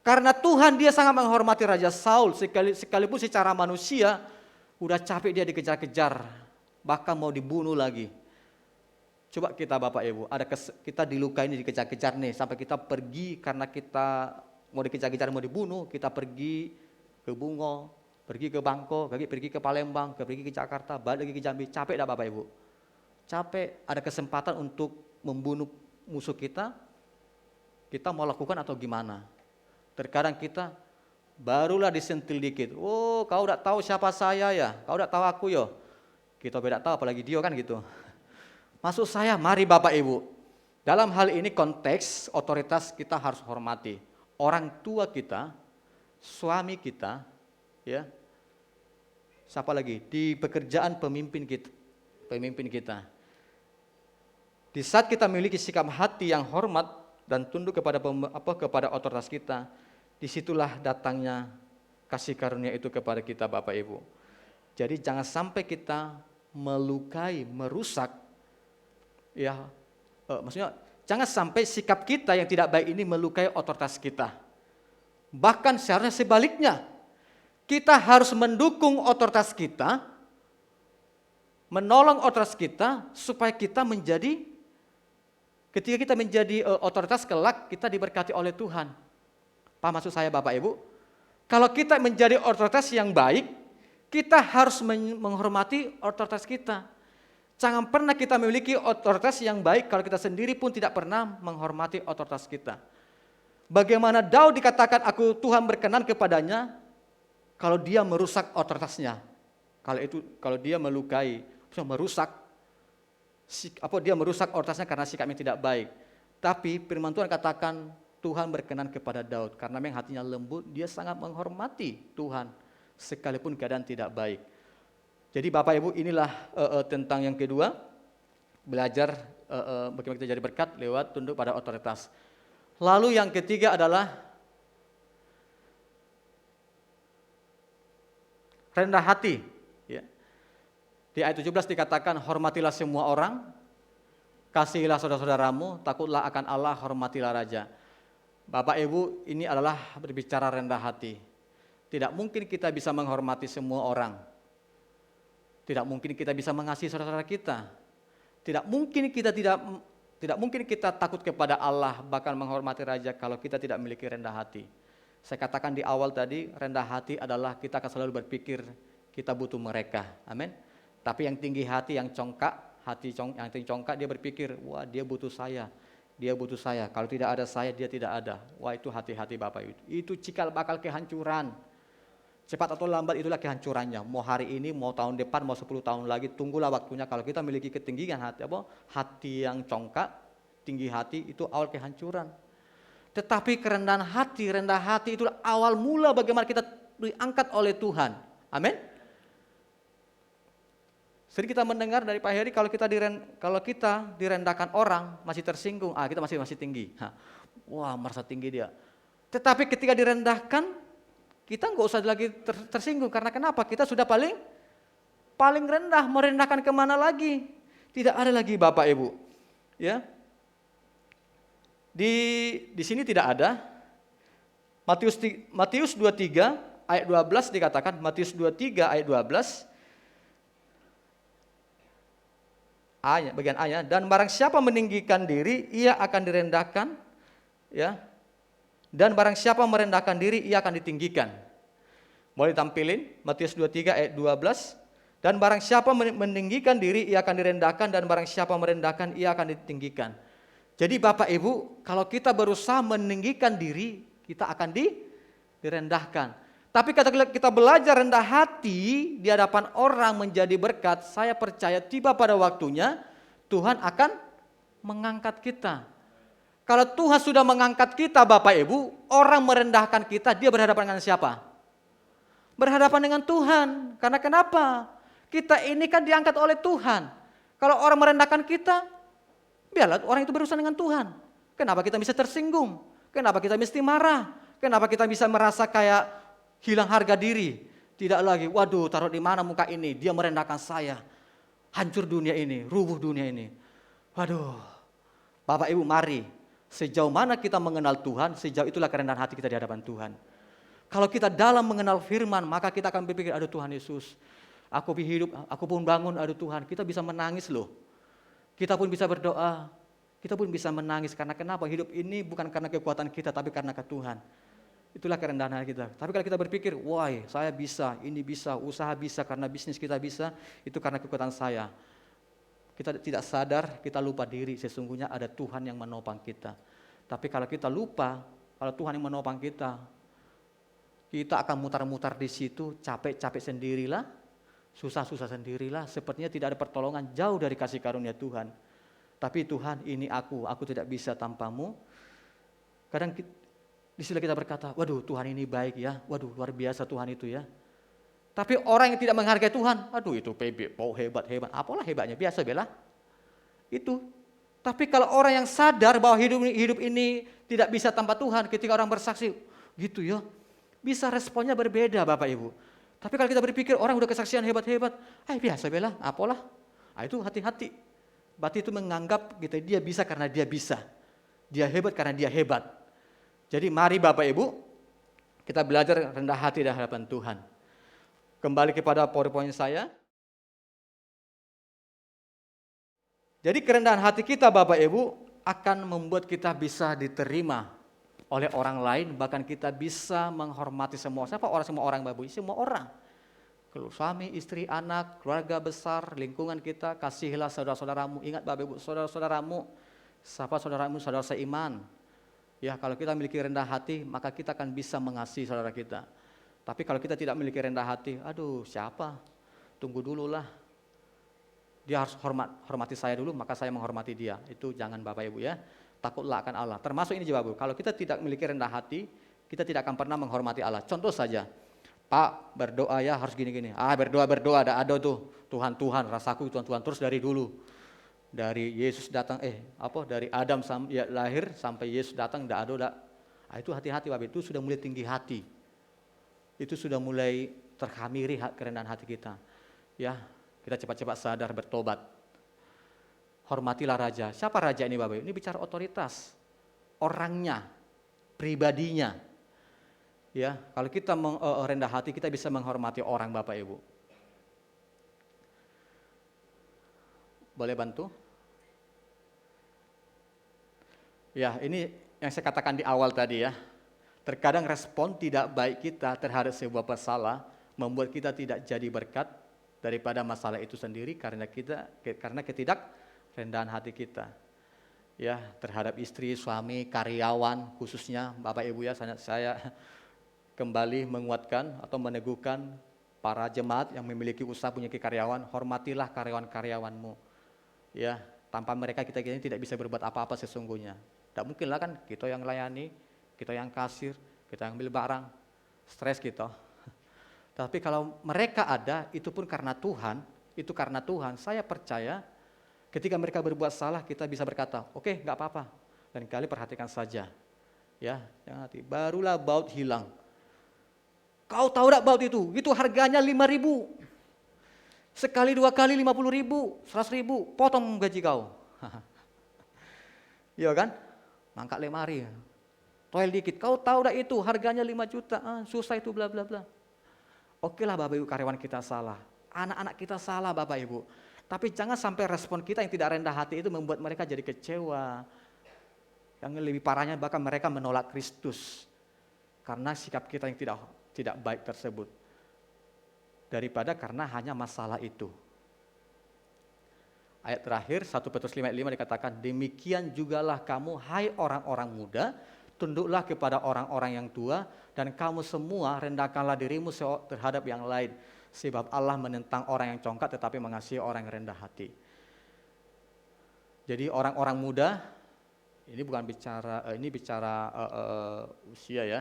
Karena Tuhan, dia sangat menghormati Raja Saul, sekalipun secara manusia Udah capek dia dikejar-kejar, bahkan mau dibunuh lagi. Coba kita Bapak Ibu, kita dilukai nih, dikejar-kejar nih, sampai kita pergi karena kita mau dikejar-kejar, mau dibunuh, kita pergi ke Bungo, pergi ke Bangko, pergi ke Palembang, pergi ke Jakarta, balik lagi ke Jambi. Capek dah Bapak Ibu? Capek, ada kesempatan untuk membunuh musuh kita mau lakukan atau gimana? Terkadang kita barulah disentil dikit. Oh, kau udah tahu siapa saya ya? Kau udah tahu aku yo? Kita beda tahu, apalagi dia kan gitu. Maksud saya, mari Bapak Ibu, dalam hal ini konteks otoritas kita harus hormati. Orang tua kita, suami kita, ya, siapa lagi? Di pekerjaan pemimpin kita. Di saat kita memiliki sikap hati yang hormat dan tunduk kepada otoritas kita, disitulah datangnya kasih karunia itu kepada kita Bapak Ibu. Jadi jangan sampai kita melukai, merusak, ya, maksudnya jangan sampai sikap kita yang tidak baik ini melukai otoritas kita. Bahkan seharusnya sebaliknya, kita harus mendukung otoritas kita, menolong otoritas kita supaya kita menjadi, ketika kita menjadi otoritas kelak, kita diberkati oleh Tuhan. Paham maksud saya Bapak Ibu? Kalau kita menjadi otoritas yang baik, kita harus menghormati otoritas kita. Jangan pernah kita memiliki otoritas yang baik kalau kita sendiri pun tidak pernah menghormati otoritas kita. Bagaimana Daud dikatakan Tuhan berkenan kepadanya kalau dia merusak otoritasnya. Kalau dia melukai, merusak, dia merusak otoritasnya karena sikapnya tidak baik. Tapi firman Tuhan katakan Tuhan berkenan kepada Daud karena memang hatinya lembut, dia sangat menghormati Tuhan sekalipun keadaan tidak baik. Jadi Bapak Ibu, inilah tentang yang kedua, belajar bagaimana kita jadi berkat lewat tunduk pada otoritas. Lalu yang ketiga adalah rendah hati. Ya. Di ayat 17 dikatakan, hormatilah semua orang, kasihilah saudara-saudaramu, takutlah akan Allah, hormatilah raja. Bapak Ibu, ini adalah berbicara rendah hati. Tidak mungkin kita bisa menghormati semua orang. Tidak mungkin kita bisa mengasihi saudara-saudara kita. Tidak mungkin kita takut kepada Allah, bahkan menghormati raja kalau kita tidak memiliki rendah hati. Saya katakan di awal tadi, rendah hati adalah kita akan selalu berpikir kita butuh mereka. Amin. Tapi yang tinggi hati, yang congkak, dia berpikir, wah dia butuh saya. Dia butuh saya. Kalau tidak ada saya, dia tidak ada. Wah itu hati-hati Bapak Ibu. Itu cikal bakal kehancuran. Cepat atau lambat itulah kehancurannya. Mau hari ini, mau tahun depan, mau 10 tahun lagi, tunggulah waktunya. Kalau kita memiliki ketinggian hati yang congkak, tinggi hati, itu awal kehancuran. Tetapi kerendahan hati, rendah hati itulah awal mula bagaimana kita diangkat oleh Tuhan. Amin. Sering kita mendengar dari Pak Heri, kalau kita direndahkan orang masih tersinggung, kita masih tinggi. Wah merasa tinggi dia. Tetapi ketika direndahkan, kita nggak usah lagi tersinggung. Karena kenapa? Kita sudah paling rendah, merendahkan kemana lagi? Tidak ada lagi Bapak Ibu. Ya. Di sini tidak ada. Matius 23 ayat 12 dikatakan, Matius 23 ayat 12. Bagian ayat, dan barang siapa meninggikan diri, ia akan direndahkan, ya. Dan barang siapa merendahkan diri, ia akan ditinggikan. Boleh tampilin Matius 23 ayat 12. Dan barang siapa meninggikan diri, ia akan direndahkan, dan barang siapa merendahkan, ia akan ditinggikan. Jadi Bapak Ibu, kalau kita berusaha meninggikan diri, kita akan direndahkan. Tapi kalau kita belajar rendah hati di hadapan orang menjadi berkat, saya percaya tiba pada waktunya Tuhan akan mengangkat kita. Kalau Tuhan sudah mengangkat kita Bapak Ibu, orang merendahkan kita, dia berhadapan dengan siapa? Berhadapan dengan Tuhan. Karena kenapa? Kita ini kan diangkat oleh Tuhan. Kalau orang merendahkan kita, biarlah orang itu berurusan dengan Tuhan. Kenapa kita bisa tersinggung? Kenapa kita mesti marah? Kenapa kita bisa merasa kayak hilang harga diri? Tidak lagi, waduh taruh di mana muka ini, dia merendahkan saya. Hancur dunia ini, rubuh dunia ini. Waduh, Bapak Ibu mari. Sejauh mana kita mengenal Tuhan, sejauh itulah kerendahan hati kita di hadapan Tuhan. Kalau kita dalam mengenal firman, maka kita akan berpikir, aduh Tuhan Yesus, Aku hidup, aku pun bangun, aduh Tuhan, kita bisa menangis loh. Kita pun bisa berdoa, kita pun bisa menangis. Karena kenapa? Hidup ini bukan karena kekuatan kita, tapi karena ke Tuhan. Itulah kerendahan hati kita. Tapi kalau kita berpikir, wah saya bisa, ini bisa, usaha bisa, karena bisnis kita bisa, itu karena kekuatan saya. Kita tidak sadar, kita lupa diri, sesungguhnya ada Tuhan yang menopang kita. Tapi kalau kita lupa, kalau Tuhan yang menopang kita akan mutar-mutar di situ, capek-capek sendirilah, susah-susah sendirilah, sepertinya tidak ada pertolongan, jauh dari kasih karunia Tuhan. Tapi Tuhan, ini aku tidak bisa tanpamu. Kadang di sini kita berkata, waduh Tuhan ini baik ya, waduh luar biasa Tuhan itu ya. Tapi orang yang tidak menghargai Tuhan, aduh itu PB, hebat, apalah hebatnya, biasa bela. Itu. Tapi kalau orang yang sadar bahwa hidup ini tidak bisa tanpa Tuhan, ketika orang bersaksi, gitu ya, bisa responnya berbeda Bapak Ibu. Tapi kalau kita berpikir orang udah kesaksian hebat-hebat, biasa bela, apalah. Itu hati-hati. Berarti itu menganggap gitu, dia bisa karena dia bisa. Dia hebat karena dia hebat. Jadi mari Bapak Ibu, kita belajar rendah hati di hadapan Tuhan. Kembali kepada PowerPoint saya. Jadi kerendahan hati kita Bapak Ibu akan membuat kita bisa diterima oleh orang lain, bahkan kita bisa menghormati semua. Siapa orang? Semua orang Bapak Ibu, semua orang. Kalau suami, istri, anak, keluarga besar, lingkungan kita, kasihilah saudara-saudaramu. Ingat Bapak Ibu, saudara-saudaramu, siapa saudaramu, saudara seiman. Ya, kalau kita memiliki rendah hati, maka kita akan bisa mengasihi saudara kita. Tapi kalau kita tidak memiliki rendah hati, aduh siapa? Tunggu dululah. Dia harus hormati saya dulu, maka saya menghormati dia. Itu jangan Bapak Ibu ya. Takutlah akan Allah. Termasuk ini Bapak Ibu, kalau kita tidak memiliki rendah hati, kita tidak akan pernah menghormati Allah. Contoh saja, Pak berdoa ya harus gini-gini. Berdoa, ada tuh Tuhan, rasaku Tuhan, terus dari dulu. Dari Yesus datang, dari Adam lahir sampai Yesus datang, itu hati-hati Bapak, itu sudah mulai tinggi hati. Itu sudah mulai terkhamiri kerendahan hati kita. Ya, kita cepat-cepat sadar bertobat. Hormatilah raja. Siapa raja ini Bapak? Ini bicara otoritas. Orangnya, pribadinya. Ya, kalau kita rendah hati, kita bisa menghormati orang Bapak Ibu. Boleh bantu? Ya, ini yang saya katakan di awal tadi ya. Terkadang respon tidak baik kita terhadap sebuah masalah membuat kita tidak jadi berkat daripada masalah itu sendiri karena ketidakrendahan hati kita. Ya, terhadap istri, suami, karyawan khususnya Bapak Ibu ya, saya kembali menguatkan atau meneguhkan para jemaat yang memiliki usaha punya karyawan, hormatilah karyawan-karyawanmu. Ya, tanpa mereka kita ini tidak bisa berbuat apa-apa sesungguhnya. Tidak mungkin lah kan kita yang layani, kita yang kasir, kita yang ambil barang, stres kita. Tapi kalau mereka ada, itu pun karena Tuhan, saya percaya ketika mereka berbuat salah kita bisa berkata, oke, nggak apa-apa, dan kali perhatikan saja. Ya, jangan hati. Barulah baut hilang. Kau tahu tak baut itu harganya 5.000. Sekali 2 kali 50.000, 100.000, potong gaji kau. Iya kan? Mangkak lemari. Toel dikit, kau tahu tak itu harganya 5 juta, susah itu bla bla bla. Oke lah Bapak Ibu karyawan kita salah, anak-anak kita salah Bapak Ibu. Tapi jangan sampai respon kita yang tidak rendah hati itu membuat mereka jadi kecewa. Yang lebih parahnya bahkan mereka menolak Kristus. Karena sikap kita yang tidak baik tersebut. Daripada karena hanya masalah itu. Ayat terakhir 1 Petrus 5:5 dikatakan, demikian jugalah kamu hai orang-orang muda, tunduklah kepada orang-orang yang tua, dan kamu semua rendahkanlah dirimu terhadap yang lain. Sebab Allah menentang orang yang congkak tetapi mengasihi orang yang rendah hati. Jadi orang-orang muda, ini bukan bicara usia ya,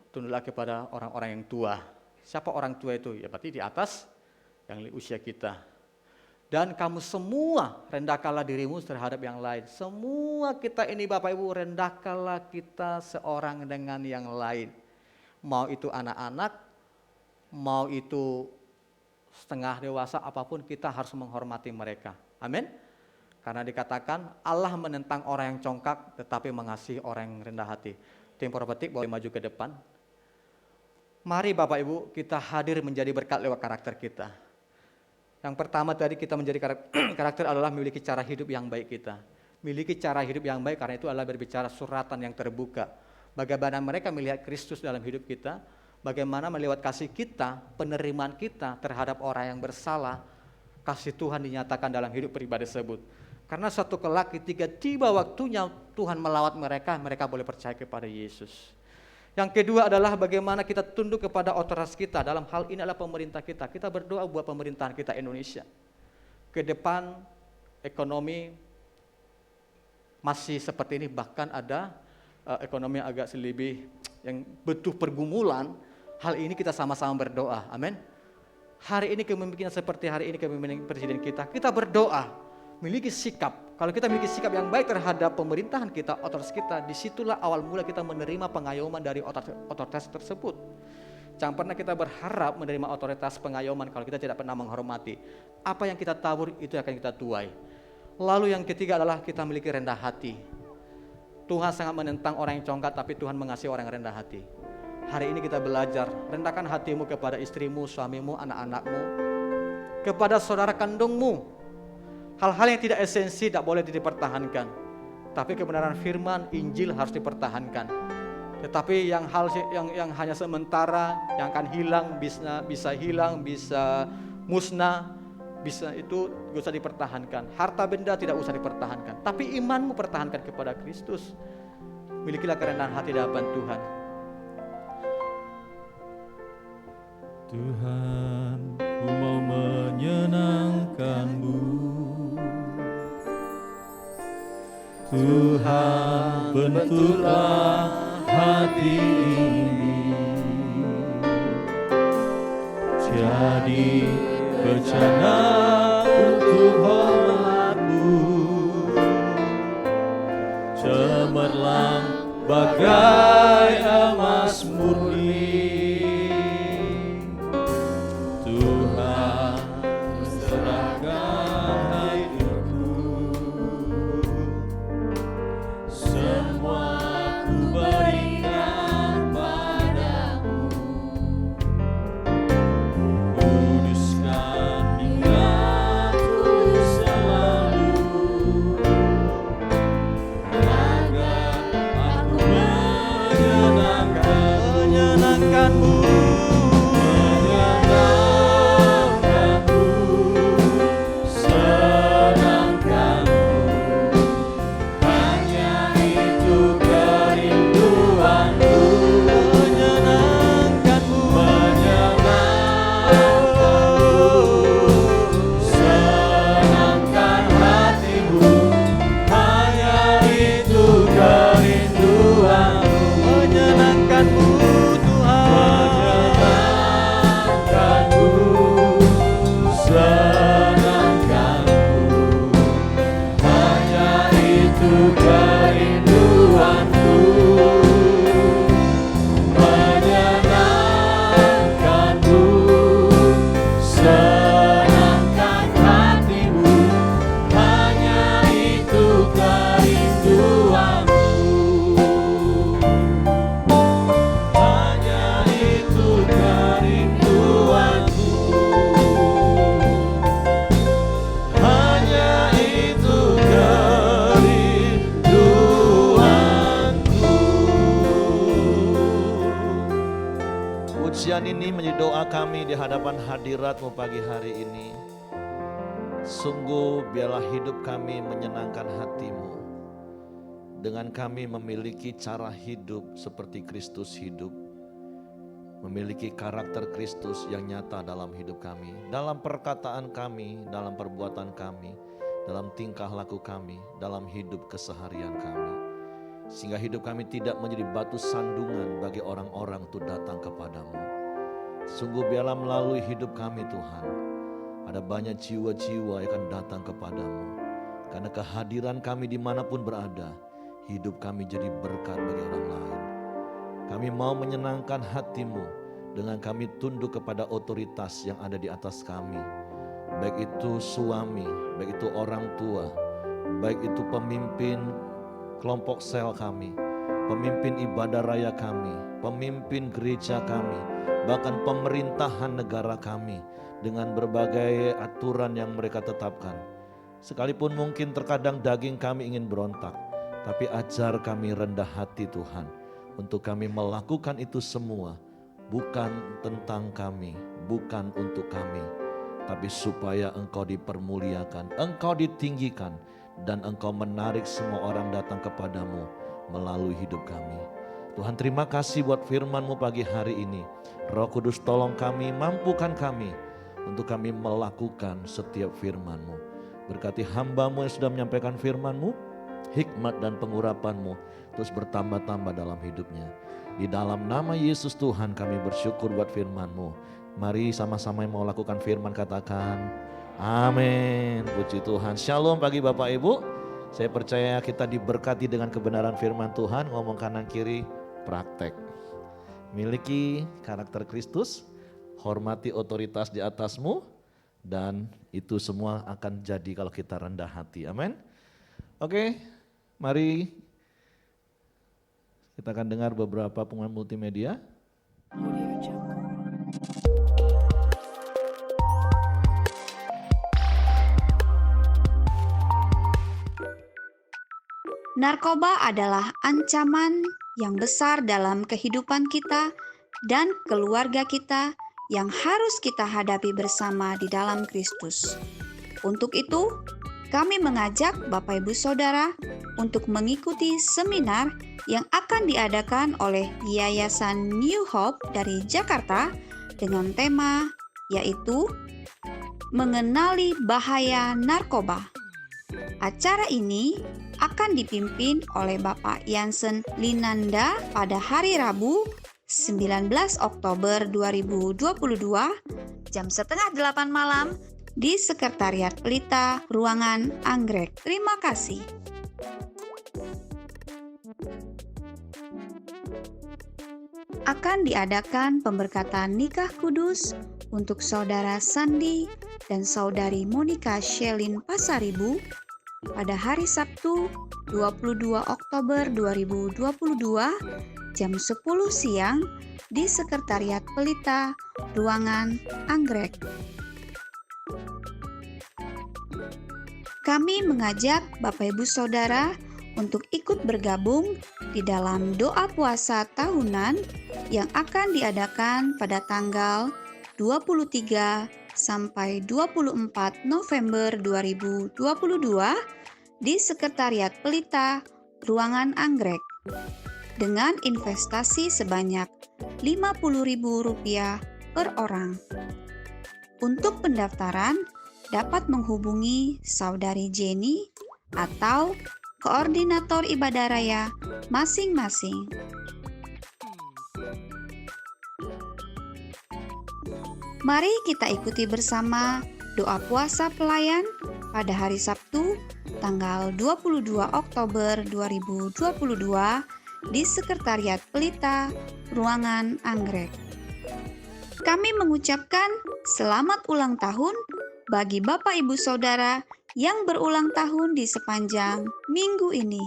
tunduklah kepada orang-orang yang tua. Siapa orang tua itu? Ya berarti di atas yang usia kita. Dan kamu semua rendahkanlah dirimu terhadap yang lain. Semua kita ini Bapak Ibu rendahkanlah kita seorang dengan yang lain. Mau itu anak-anak, mau itu setengah dewasa, apapun kita harus menghormati mereka. Amin. Karena dikatakan Allah menentang orang yang congkak tetapi mengasihi orang yang rendah hati. Tim Prophetic boleh maju ke depan. Mari Bapak Ibu kita hadir menjadi berkat lewat karakter kita. Yang pertama tadi kita menjadi karakter adalah memiliki cara hidup yang baik kita. Memiliki cara hidup yang baik karena itu adalah berbicara suratan yang terbuka. Bagaimana mereka melihat Kristus dalam hidup kita, bagaimana melewat kasih kita, penerimaan kita terhadap orang yang bersalah, kasih Tuhan dinyatakan dalam hidup pribadi tersebut. Karena suatu kelak ketika tiba waktunya Tuhan melawat mereka, mereka boleh percaya kepada Yesus. Yang kedua adalah bagaimana kita tunduk kepada otoritas kita. Dalam hal ini adalah pemerintah kita. Kita berdoa buat pemerintahan kita Indonesia. Ke depan ekonomi masih seperti ini, bahkan ada ekonomi yang agak lebih yang butuh pergumulan. Hal ini kita sama-sama berdoa. Amin. Hari ini kepemimpinan seperti hari ini kepemimpinan presiden kita berdoa, miliki sikap. Kalau kita memiliki sikap yang baik terhadap pemerintahan kita, otoritas kita, disitulah awal mula kita menerima pengayoman dari otoritas tersebut. Jangan pernah kita berharap menerima otoritas pengayoman kalau kita tidak pernah menghormati. Apa yang kita tabur itu akan kita tuai. Lalu yang ketiga adalah kita memiliki rendah hati. Tuhan sangat menentang orang yang congkak, tapi Tuhan mengasihi orang yang rendah hati. Hari ini kita belajar, rendahkan hatimu kepada istrimu, suamimu, anak-anakmu, kepada saudara kandungmu. Hal-hal yang tidak esensi tidak boleh dipertahankan. Tapi kebenaran firman, Injil harus dipertahankan. Tetapi yang hanya sementara, yang akan hilang, bisa hilang, bisa musnah, bisa itu gak usah dipertahankan. Harta benda tidak usah dipertahankan. Tapi imanmu pertahankan kepada Kristus. Milikilah kerendahan hati di hadapan Tuhan.
Tuhan, ku mau menyenangkan-Mu. Tuhan, bentuklah hati ini jadi bencana untuk hormat-Mu, cemerlang bagai emas murni. Tuhan, serahkan hidupku, semua ku berikan padamu. Kuduskan hingga kudus selalu, agar aku menyenangkan-Mu.
Pujian ini menjadi doa kami di hadapan hadirat-Mu pagi hari ini. Sungguh biarlah hidup kami menyenangkan hati-Mu. Dengan kami memiliki cara hidup seperti Kristus hidup. Memiliki karakter Kristus yang nyata dalam hidup kami. Dalam perkataan kami, dalam perbuatan kami, dalam tingkah laku kami, dalam hidup keseharian kami. Sehingga hidup kami tidak menjadi batu sandungan bagi orang-orang untuk datang kepadamu. Sungguh biarlah melalui hidup kami Tuhan, ada banyak jiwa-jiwa yang akan datang kepadamu. Karena kehadiran kami dimanapun berada, hidup kami jadi berkat bagi orang lain. Kami mau menyenangkan hati-Mu dengan kami tunduk kepada otoritas yang ada di atas kami. Baik itu suami, baik itu orang tua, baik itu pemimpin kelompok sel kami, pemimpin ibadah raya kami, pemimpin gereja kami, bahkan pemerintahan negara kami, dengan berbagai aturan yang mereka tetapkan. Sekalipun mungkin terkadang daging kami ingin berontak, tapi ajar kami rendah hati Tuhan, untuk kami melakukan itu semua bukan tentang kami, bukan untuk kami, tapi supaya Engkau dipermuliakan, Engkau ditinggikan, dan Engkau menarik semua orang datang kepadamu melalui hidup kami. Tuhan, terima kasih buat firman-Mu pagi hari ini. Roh Kudus tolong kami, mampukan kami untuk kami melakukan setiap firman-Mu. Berkati hamba-Mu yang sudah menyampaikan firman-Mu, hikmat dan pengurapan-Mu terus bertambah-tambah dalam hidupnya. Di dalam nama Yesus Tuhan kami bersyukur buat firman-Mu. Mari sama-sama yang mau lakukan firman katakan amin. Puji Tuhan. Shalom bagi Bapak Ibu. Saya percaya kita diberkati dengan kebenaran firman Tuhan. Ngomong kanan kiri, praktek. Miliki karakter Kristus, hormati otoritas di atasmu, dan itu semua akan jadi kalau kita rendah hati. Amin. Oke, mari kita akan dengar beberapa pengumuman multimedia.
Narkoba adalah ancaman yang besar dalam kehidupan kita dan keluarga kita yang harus kita hadapi bersama di dalam Kristus. Untuk itu, kami mengajak Bapak Ibu Saudara untuk mengikuti seminar yang akan diadakan oleh Yayasan New Hope dari Jakarta dengan tema yaitu Mengenali Bahaya Narkoba. Acara ini akan dipimpin oleh Bapak Yansen Linanda pada hari Rabu 19 Oktober 2022 jam 7:30 malam di Sekretariat Pelita Ruangan Anggrek. Terima kasih. Akan diadakan pemberkatan nikah kudus untuk Saudara Sandi dan Saudari Monica Shelin Pasaribu pada hari Sabtu 22 Oktober 2022 jam 10 siang di Sekretariat Pelita Ruangan Anggrek. Kami mengajak Bapak Ibu Saudara untuk ikut bergabung di dalam doa puasa tahunan yang akan diadakan pada tanggal 23 sampai 24 November 2022 di Sekretariat Pelita Ruangan Anggrek dengan investasi sebanyak Rp50.000 per orang. Untuk pendaftaran dapat menghubungi Saudari Jenny atau koordinator ibadah raya masing-masing. Mari kita ikuti bersama doa puasa pelayan pada hari Sabtu tanggal 22 Oktober 2022 di Sekretariat Pelita Ruangan Anggrek. Kami mengucapkan selamat ulang tahun bagi Bapak Ibu Saudara yang berulang tahun di sepanjang minggu ini.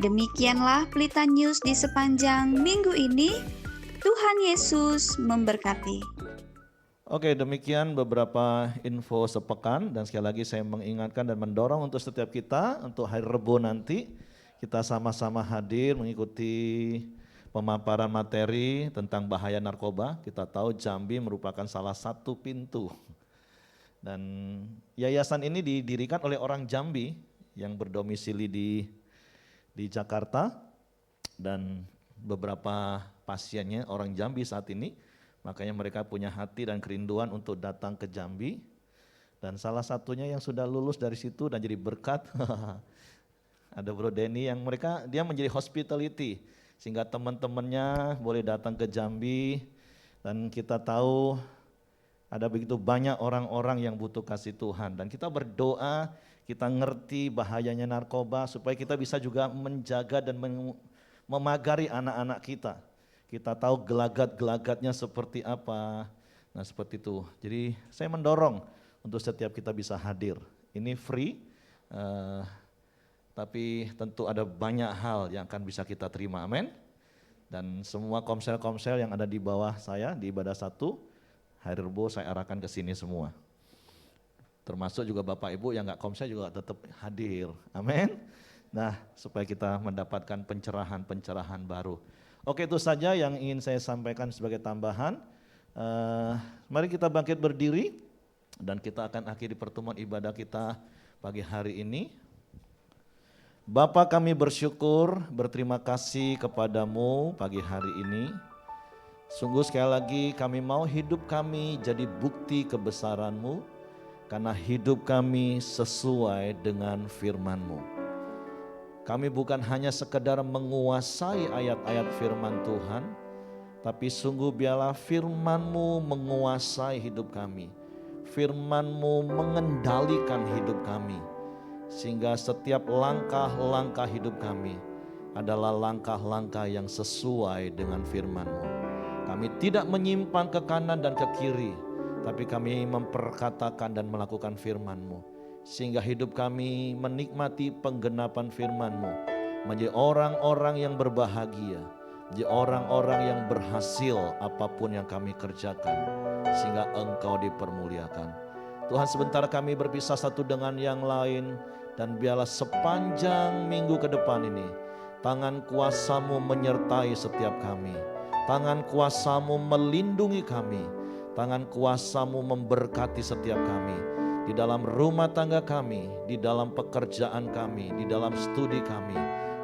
Demikianlah Pelita News di sepanjang minggu ini. Tuhan Yesus memberkati.
Oke, demikian beberapa info sepekan, dan sekali lagi saya mengingatkan dan mendorong untuk setiap kita untuk hari Rebo nanti kita sama-sama hadir mengikuti pemaparan materi tentang bahaya narkoba. Kita tahu Jambi merupakan salah satu pintu, dan yayasan ini didirikan oleh orang Jambi yang berdomisili di Jakarta, dan beberapa pasiennya orang Jambi saat ini. Makanya mereka punya hati dan kerinduan untuk datang ke Jambi. Dan salah satunya yang sudah lulus dari situ dan jadi berkat, ada Bro Denny yang dia menjadi hospitality. Sehingga teman-temannya boleh datang ke Jambi. Dan kita tahu ada begitu banyak orang-orang yang butuh kasih Tuhan. Dan kita berdoa, kita ngerti bahayanya narkoba supaya kita bisa juga menjaga dan memagari anak-anak kita. Kita tahu gelagat-gelagatnya seperti apa. Nah seperti itu. Jadi saya mendorong untuk setiap kita bisa hadir. Ini free, Eh, tapi tentu ada banyak hal yang akan bisa kita terima, amin. Dan semua komsel-komsel yang ada di bawah saya di ibadah 1, hari Rebo saya arahkan ke sini semua. Termasuk juga Bapak Ibu yang nggak komsel juga tetap hadir, amin. Nah, supaya kita mendapatkan pencerahan-pencerahan baru. Oke, itu saja yang ingin saya sampaikan sebagai tambahan. Mari kita bangkit berdiri dan kita akan akhiri pertemuan ibadah kita pagi hari ini. Bapa, kami bersyukur, berterima kasih kepadamu pagi hari ini. Sungguh sekali lagi kami mau hidup kami jadi bukti kebesaran-Mu, karena hidup kami sesuai dengan firman-Mu. Kami bukan hanya sekedar menguasai ayat-ayat firman Tuhan, tapi sungguh biarlah firman-Mu menguasai hidup kami. Firman-Mu mengendalikan hidup kami. Sehingga setiap langkah-langkah hidup kami adalah langkah-langkah yang sesuai dengan firman-Mu. Kami tidak menyimpan ke kanan dan ke kiri, tapi kami memperkatakan dan melakukan firman-Mu. Sehingga hidup kami menikmati penggenapan firman-Mu, menjadi orang-orang yang berbahagia, menjadi orang-orang yang berhasil apapun yang kami kerjakan, sehingga Engkau dipermuliakan. Tuhan, sebentar kami berpisah satu dengan yang lain, dan biarlah sepanjang minggu ke depan ini tangan kuasa-Mu menyertai setiap kami. Tangan kuasa-Mu melindungi kami. Tangan kuasa-Mu memberkati setiap kami. Di dalam rumah tangga kami, di dalam pekerjaan kami, di dalam studi kami.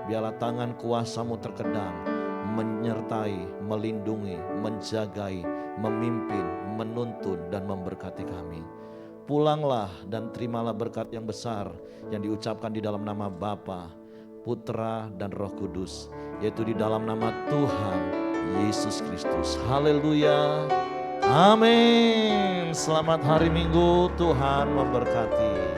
Biarlah tangan kuasa-Mu terkedang, menyertai, melindungi, menjagai, memimpin, menuntun, dan memberkati kami. Pulanglah dan terimalah berkat yang besar yang diucapkan di dalam nama Bapa, Putra, dan Roh Kudus, yaitu di dalam nama Tuhan Yesus Kristus. Haleluya. Amin. Selamat hari Minggu, Tuhan memberkati.